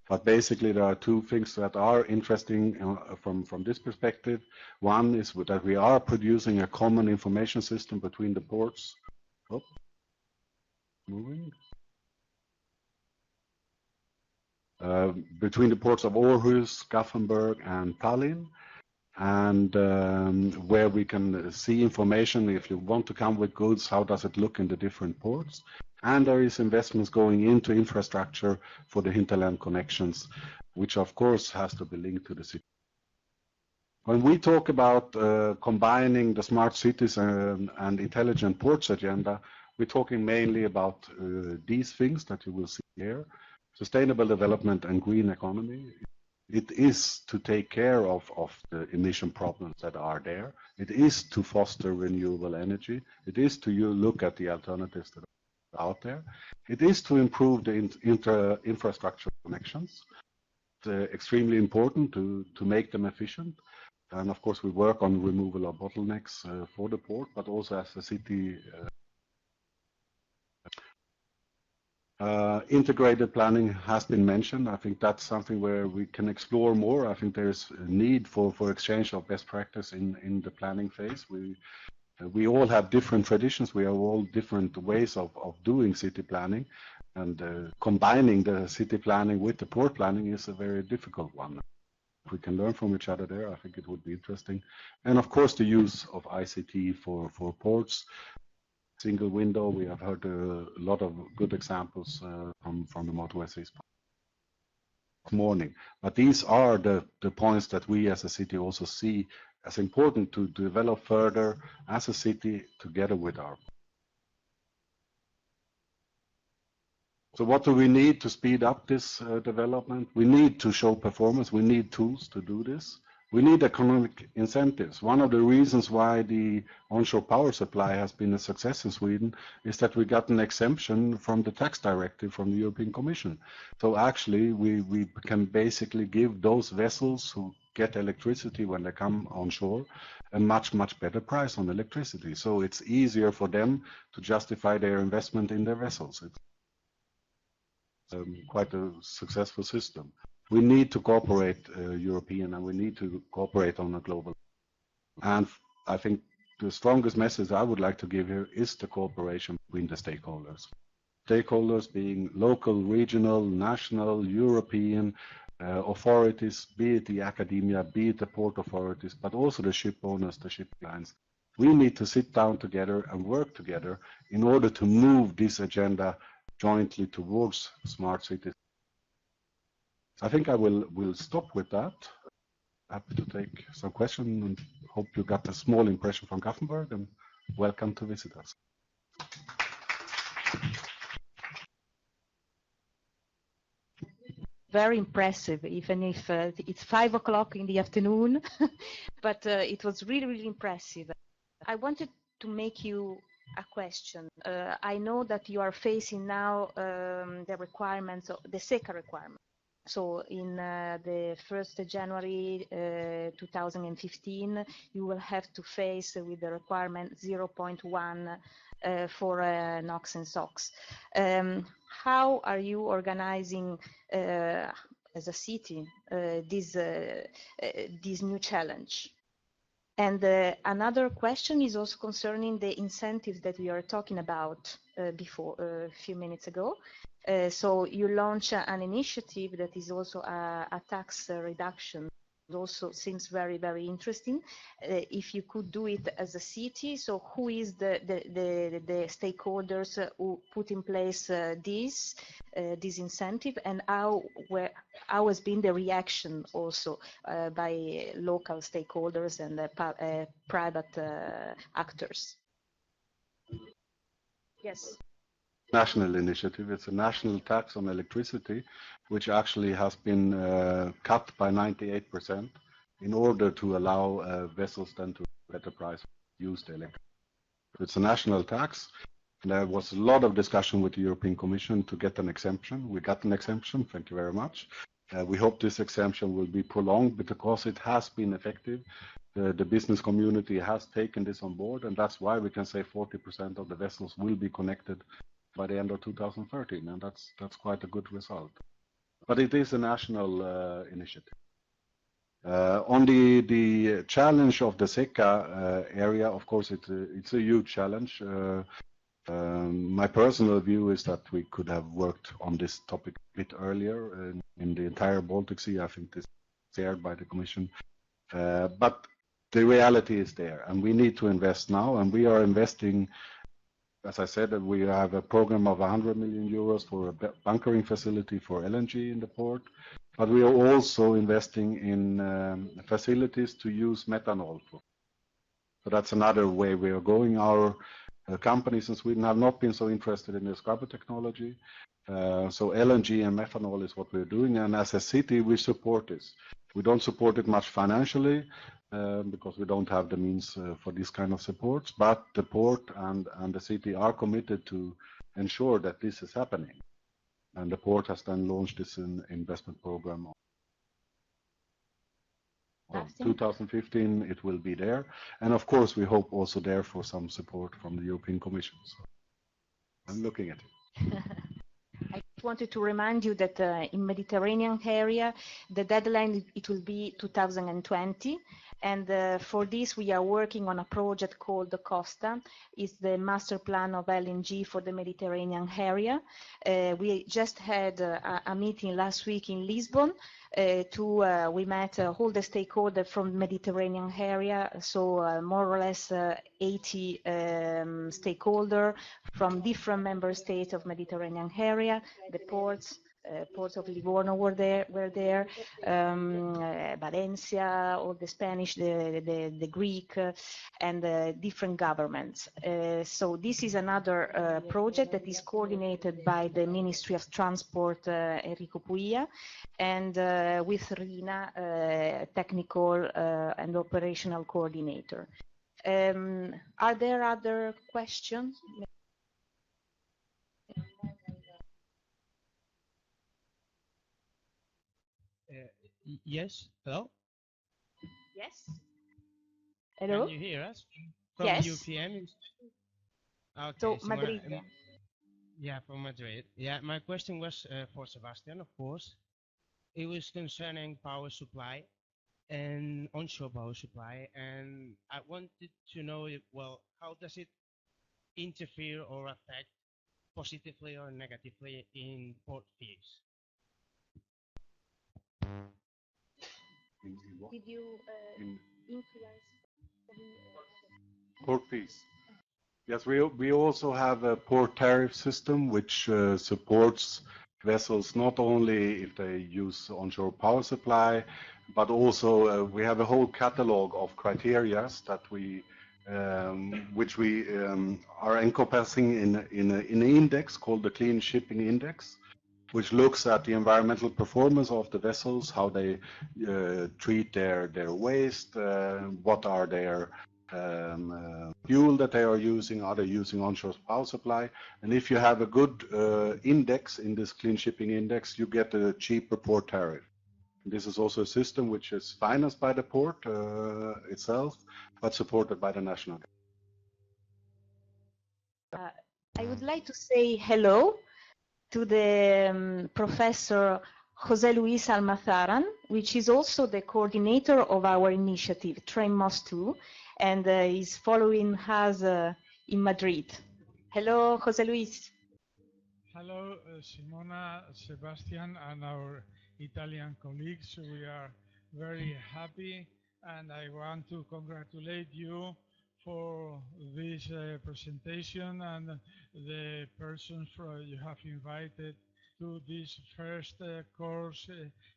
But basically, there are two things that are interesting from this perspective. One is that we are producing a common information system between the ports. Oh, moving. Between the ports of Aarhus, Gothenburg, and Tallinn, and where we can see information if you want to come with goods, how does it look in the different ports. And there is investments going into infrastructure for the hinterland connections, which of course has to be linked to the city. When we talk about combining the Smart Cities and Intelligent Ports agenda, we're talking mainly about these things that you will see here. Sustainable development and green economy. It is to take care of the emission problems that are there. It is to foster renewable energy. It is to look at the alternatives that are out there. It is to improve the infrastructure connections. It's extremely important to make them efficient. And of course, we work on removal of bottlenecks for the port, but also as a city. Integrated planning has been mentioned. I think that's something where we can explore more. I think there's a need for exchange of best practice in the planning phase. We all have different traditions. We have all different ways of doing city planning, and combining the city planning with the port planning is a very difficult one. If we can learn from each other there, I think it would be interesting. And of course, the use of ICT for ports. Single window, we have heard a lot of good examples from the motorways this morning. But these are the points that we as a city also see as important to develop further as a city together with our. So what do we need to speed up this development? We need to show performance. We need tools to do this. We need economic incentives. One of the reasons why the onshore power supply has been a success in Sweden is that we got an exemption from the tax directive from the European Commission. So actually, we can basically give those vessels who get electricity when they come on shore, a much, much better price on electricity. So it's easier for them to justify their investment in their vessels. It's quite a successful system. We need to cooperate European, and we need to cooperate on a global. And I think the strongest message I would like to give here is the cooperation between the stakeholders. Stakeholders being local, regional, national, European authorities, be it the academia, be it the port authorities, but also the ship owners, the ship lines. We need to sit down together and work together in order to move this agenda jointly towards smart cities. I think I will stop with that. Happy to take some questions and hope you got a small impression from Gothenburg, and welcome to visit us. Very impressive, even if it's 5 o'clock in the afternoon, but it was really, really impressive. I wanted to make you a question. I know that you are facing now the requirements, of the SECA requirements. So in the 1st of January 2015, you will have to face with the requirement 0.1 for NOx and SOx. How are you organizing as a city this new challenge? And another question is also concerning the incentives that we are talking about before a few minutes ago. So you launch an initiative that is also a tax reduction. It also seems very, very interesting. If you could do it as a city, so who is the stakeholders who put in place this incentive, and how has been the reaction also by local stakeholders and private actors? Yes. National initiative. It's a national tax on electricity, which actually has been cut by 98% in order to allow vessels then to better price use the electricity. It's a national tax. There was a lot of discussion with the European Commission to get an exemption. We got an exemption. Thank you very much. We hope this exemption will be prolonged because it has been effective. The business community has taken this on board, and that's why we can say 40% of the vessels will be connected by the end of 2013, and that's quite a good result. But it is a national initiative. On the challenge of the SECA area, of course, it's a huge challenge. My personal view is that we could have worked on this topic a bit earlier in the entire Baltic Sea. I think this is shared by the Commission. But the reality is there, and we need to invest now, and we are investing. As I said, we have a program of 100 million euros for a bunkering facility for LNG in the port, but we are also investing in facilities to use methanol. So that's another way we are going. Our companies in Sweden have not been so interested in the scrubber technology. So LNG and methanol is what we're doing, and as a city, we support this. We don't support it much financially, because we don't have the means for this kind of support, but the port and the city are committed to ensure that this is happening. And the port has then launched this investment program. 2015, it will be there. And of course, we hope also there for some support from the European Commission. So I'm looking at it. I wanted to remind you that in Mediterranean area, the deadline, it will be 2020. And for this, we are working on a project called the Costa. It's the master plan of LNG for the Mediterranean area. We just had a meeting last week in Lisbon. We met all the stakeholders from Mediterranean area, so more or less 80 stakeholders from different member states of Mediterranean area, the ports of Livorno were there, Valencia, all the Spanish, the Greek, and different governments. So this is another project that is coordinated by the Ministry of Transport, Enrico Puia, and with Rina, technical and operational coordinator. Are there other questions? Yes, hello? Yes. Hello? Can you hear us? From Yes. UPM? Okay, So, Simona, Madrid. yeah, from Madrid. Yeah, my question was for Sebastian, of course. It was concerning power supply and onshore power supply, and I wanted to know, well, how does it interfere or affect positively or negatively in port fees? Did you influence Port fees? Yes, we also have a port tariff system which supports vessels not only if they use onshore power supply, but also we have a whole catalog of criteria that we which we are encompassing in an index called the Clean Shipping Index, which looks at the environmental performance of the vessels, how they treat their waste, what are their fuel that they are using, are they using onshore power supply, and if you have a good index in this Clean Shipping Index, you get a cheaper port tariff. This is also a system which is financed by the port itself, but supported by the national government. I would like to say hello to the Professor José Luis Almazaran, which is also the coordinator of our initiative, Train Most 2, and is following us in Madrid. Hello, José Luis. Hello, Simona, Sebastian, and our Italian colleagues. We are very happy, and I want to congratulate you for this presentation and the persons you have invited to this first course,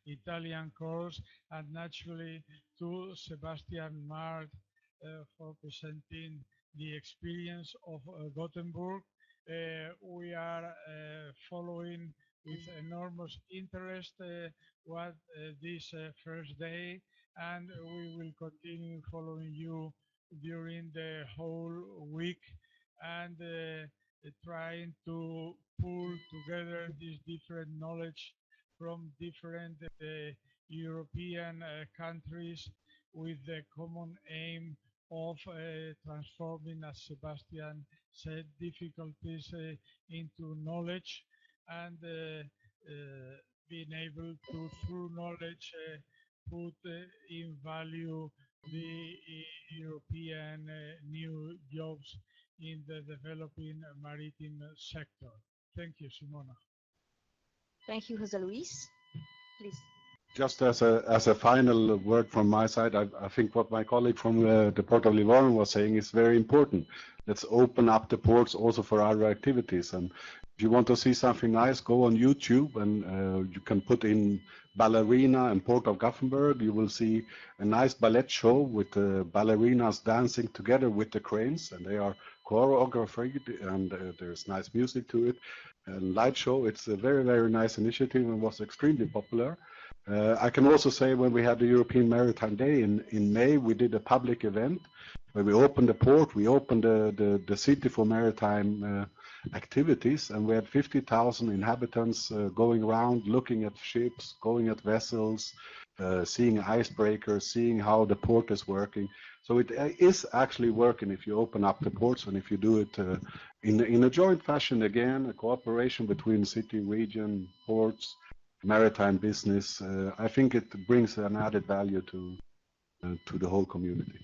Italian course, and naturally to Sebastian Marx for presenting the experience of Goteborg. We are following with enormous interest what this first day, and we will continue following you during the whole week and trying to pull together this different knowledge from different European countries with the common aim of transforming, as Sebastian said, difficulties into knowledge and being able to, through knowledge, put in value the European new jobs in the developing maritime sector. Thank you, Simona. Thank you, José Luis. Please. Just as a final word from my side, I think what my colleague from the Port of Livorno was saying is very important. Let's open up the ports also for other activities. And if you want to see something nice, go on YouTube and you can put in ballerina and Port of Gothenburg. You will see a nice ballet show with the ballerinas dancing together with the cranes, and they are choreographed, and there's nice music to it. And light show. It's a very, very nice initiative and was extremely popular. I can also say when we had the European Maritime Day in May, we did a public event where we opened the port, we opened the city for maritime activities, and we had 50,000 inhabitants going around, looking at ships, going at vessels, seeing icebreakers, seeing how the port is working. So it is actually working if you open up the ports and if you do it in a joint fashion, again, a cooperation between city, region, ports, maritime business. I think it brings an added value to the whole community.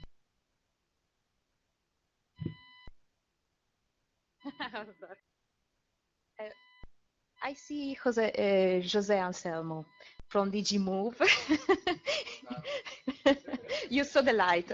I see José Anselmo from DG Move. You saw the light.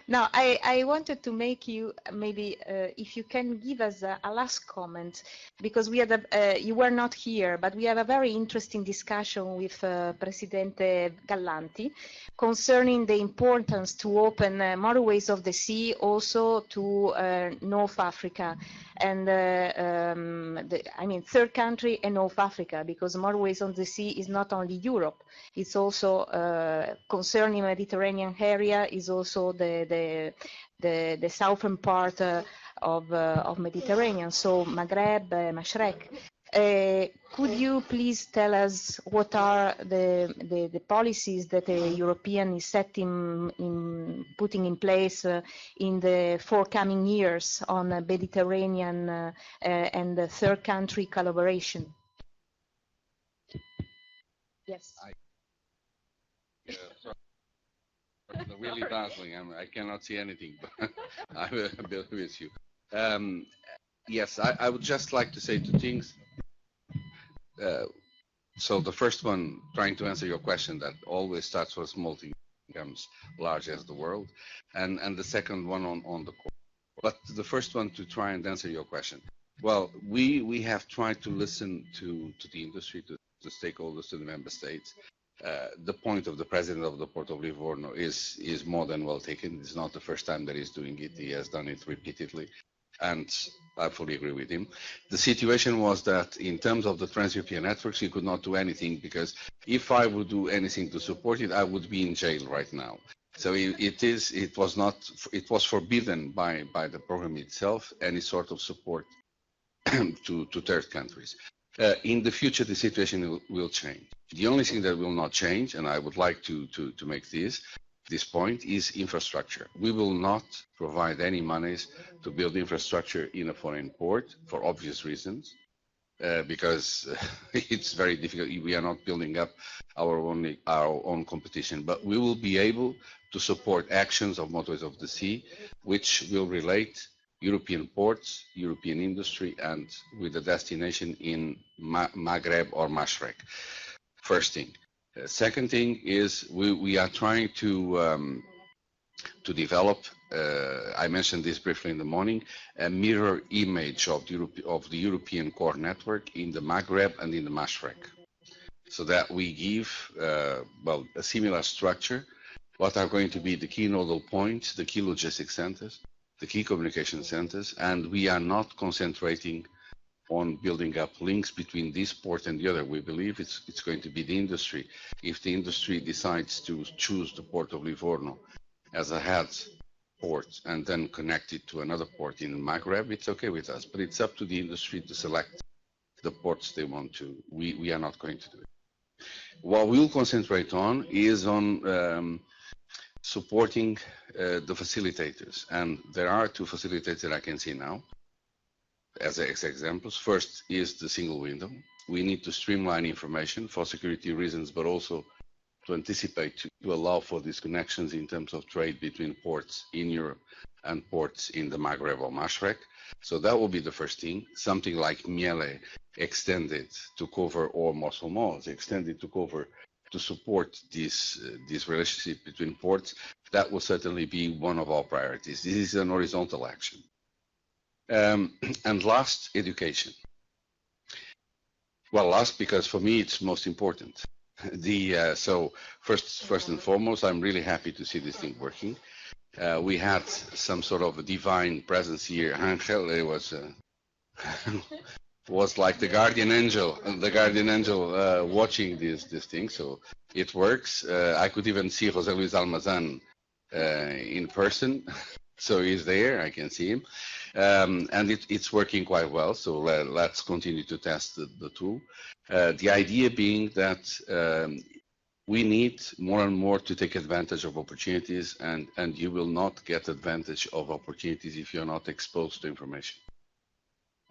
Now, I wanted to make you maybe if you can give us a last comment, because we had you were not here, but we have a very interesting discussion with Presidente Gallanti concerning the importance to open more ways of the sea also to North Africa and I mean third country and North Africa, because more ways on the sea is not only Europe, it's also concerning Mediterranean area, is also the southern part of Mediterranean, so Maghreb, Mashrek. Could you please tell us what are the policies that the European is putting in place in the forthcoming years on Mediterranean and third country collaboration? Yes. Really dazzling. I cannot see anything, but I will be with you. Yes, I would just like to say two things. So the first one, trying to answer your question, that always starts with small thing, becomes large as the world, and the second one on the core. But the first one, to try and answer your question. Well, we have tried to listen to the industry, to the stakeholders, to the member states. The point of the president of the Port of Livorno is more than well taken. It's not the first time that he's doing it. He has done it repeatedly, and I fully agree with him. The situation was that in terms of the trans-European networks, he could not do anything, because if I would do anything to support it, I would be in jail right now. So it was forbidden by the program itself, any sort of support to third countries. In the future, the situation will change. The only thing that will not change, and I would like to make this point, is infrastructure. We will not provide any monies to build infrastructure in a foreign port for obvious reasons, because it's very difficult. We are not building up our own competition, but we will be able to support actions of Motorways of the Sea, which will relate European ports, European industry, and with a destination in Maghreb or Mashrek. First thing. Second thing is we are trying to develop, I mentioned this briefly in the morning, a mirror image of the European core network in the Maghreb and in the Mashrek, so that we give well, a similar structure. What are going to be the key nodal points, the key logistic centers, the key communication centers, and we are not concentrating on building up links between this port and the other. We believe it's going to be the industry. If the industry decides to choose the port of Livorno as a head port and then connect it to another port in Maghreb, it's okay with us, but it's up to the industry to select the ports they want to. We are not going to do it. What we'll concentrate on is on supporting the facilitators, and there are two facilitators that I can see now as examples. First is the single window. We need to streamline information for security reasons, but also to anticipate, to allow for these connections in terms of trade between ports in Europe and ports in the Maghreb or Mashrek. So that will be the first thing. Something like Miele extended to cover, or Morsomos extended to cover, to support this relationship between ports. That will certainly be one of our priorities. This is an horizontal action. And last, education. Well, last because for me it's most important. So first and foremost, I'm really happy to see this thing working. We had some sort of a divine presence here. Angel was like the guardian angel watching this thing. So it works. I could even see José Luis Almazán in person. So he's there, I can see him. And it's working quite well. So let's continue to test the tool. The idea being that we need more and more to take advantage of opportunities, and you will not get advantage of opportunities if you're not exposed to information.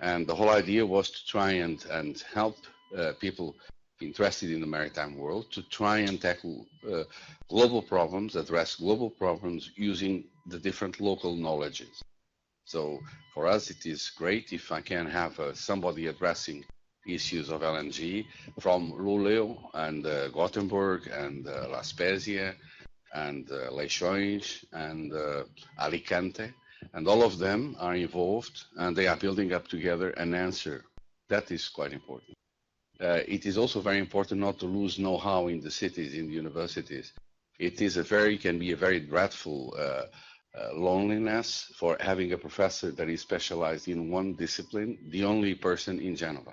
And the whole idea was to try and help people interested in the maritime world to try and tackle global problems, address global problems using the different local knowledges. So for us, it is great if I can have somebody addressing issues of LNG from Luleo and Goteborg and La Spezia and Leixões and Alicante, and all of them are involved and they are building up together an answer. That is quite important. It is also very important not to lose know-how in the cities, in the universities. It is can be a very dreadful loneliness for having a professor that is specialized in one discipline, the only person in Genova,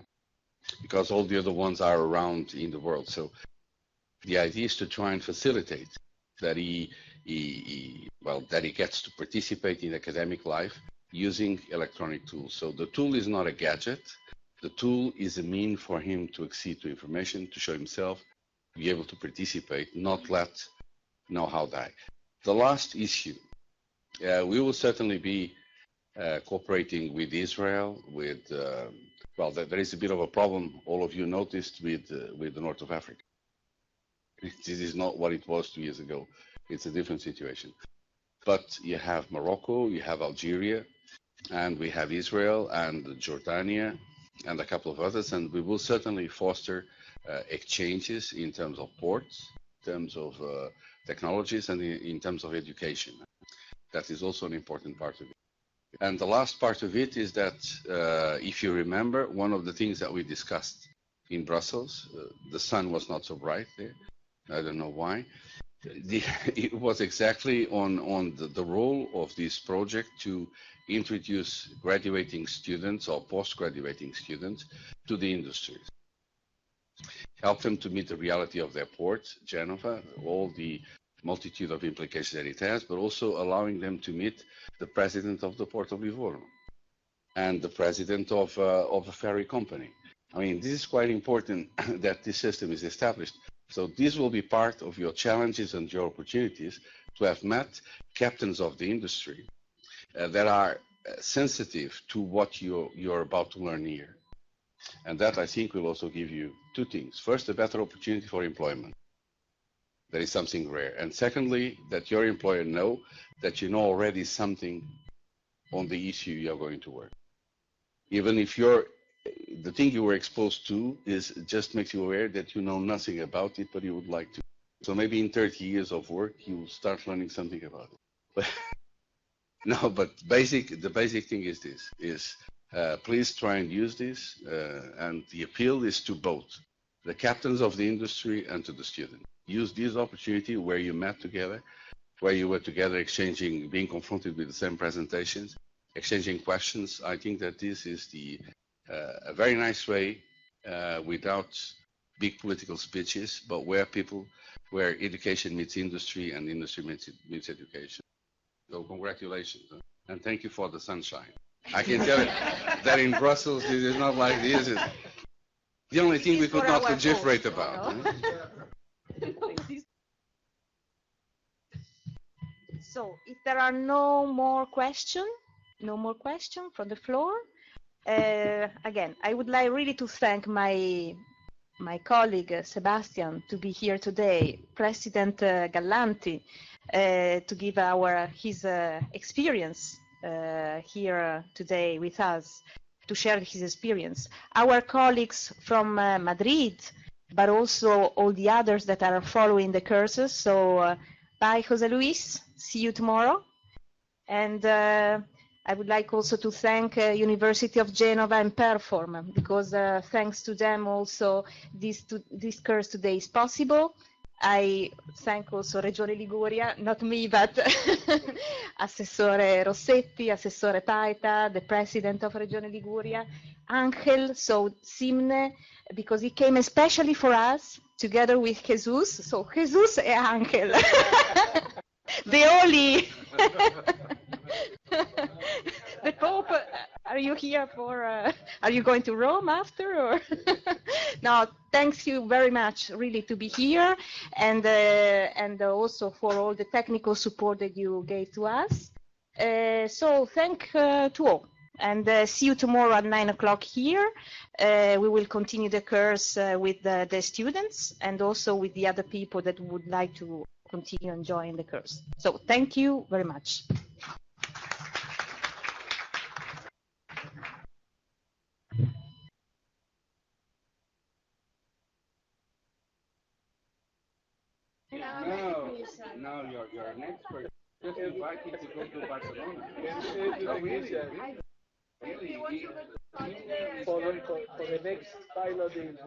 because all the other ones are around in the world. So the idea is to try and facilitate that he gets to participate in academic life using electronic tools. So the tool is not a gadget. The tool is a mean for him to accede to information, to show himself, to be able to participate, not let know-how die. The last issue, we will certainly be cooperating with Israel, well, there is a bit of a problem, all of you noticed, with the north of Africa. This is not what it was 2 years ago. It's a different situation. But you have Morocco, you have Algeria, and we have Israel and Jordania and a couple of others, and we will certainly foster exchanges in terms of ports, in terms of technologies, and in terms of education. That is also an important part of it. And the last part of it is that, if you remember, one of the things that we discussed in Brussels, the sun was not so bright there. I don't know why. It was exactly on the role of this project to introduce graduating students or post-graduating students to the industries. Help them to meet the reality of their port, Genova, all the multitude of implications that it has, but also allowing them to meet the president of the port of Livorno and the president of a ferry company. I mean, this is quite important that this system is established. So this will be part of your challenges and your opportunities to have met captains of the industry that are sensitive to what you're about to learn here. And that, I think, will also give you two things. First, a better opportunity for employment. That is something rare. And secondly, that your employer know that you know already something on the issue you're going to work. Even if the thing you were exposed to just makes you aware that you know nothing about it, but you would like to. So maybe in 30 years of work, you will start learning something about it. But no, but the basic thing is this, please try and use this, and the appeal is to both the captains of the industry and to the student. Use this opportunity where you met together, where you were together exchanging, being confronted with the same presentations, exchanging questions. I think that this is a very nice way, without big political speeches, but where education meets industry and industry meets education. So congratulations, and thank you for the sunshine. I can tell you that in Brussels, this is not like this. It's the only thing we could not legislate about. So, if there are no more questions from the floor, again, I would like really to thank my colleague Sebastian to be here today, President Gallanti, to give his experience here today with us, to share his experience. Our colleagues from Madrid, but also all the others that are following the courses. So bye, Jose Luis. See you tomorrow. And I would like also to thank University of Genova and Perform, because thanks to them also this course today is possible. I thank also Regione Liguria, not me, but Assessore Rossetti, Assessore Paita, the President of Regione Liguria, Angel, so Simne, because he came especially for us, together with Jesus, so Jesus and Angel. The only... The Pope, are you here for, are you going to Rome after, or? No, thanks you very much, really, to be here, and also for all the technical support that you gave to us. So thank to all, and see you tomorrow at 9 o'clock here. We will continue the course with the students and also with the other people that would like to continue enjoying the course. So thank you very much. Now you're an expert. Just invited to go to Barcelona. Really? For the next pilot in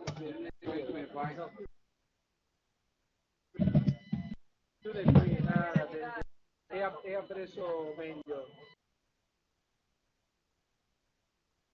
he appreso meglio.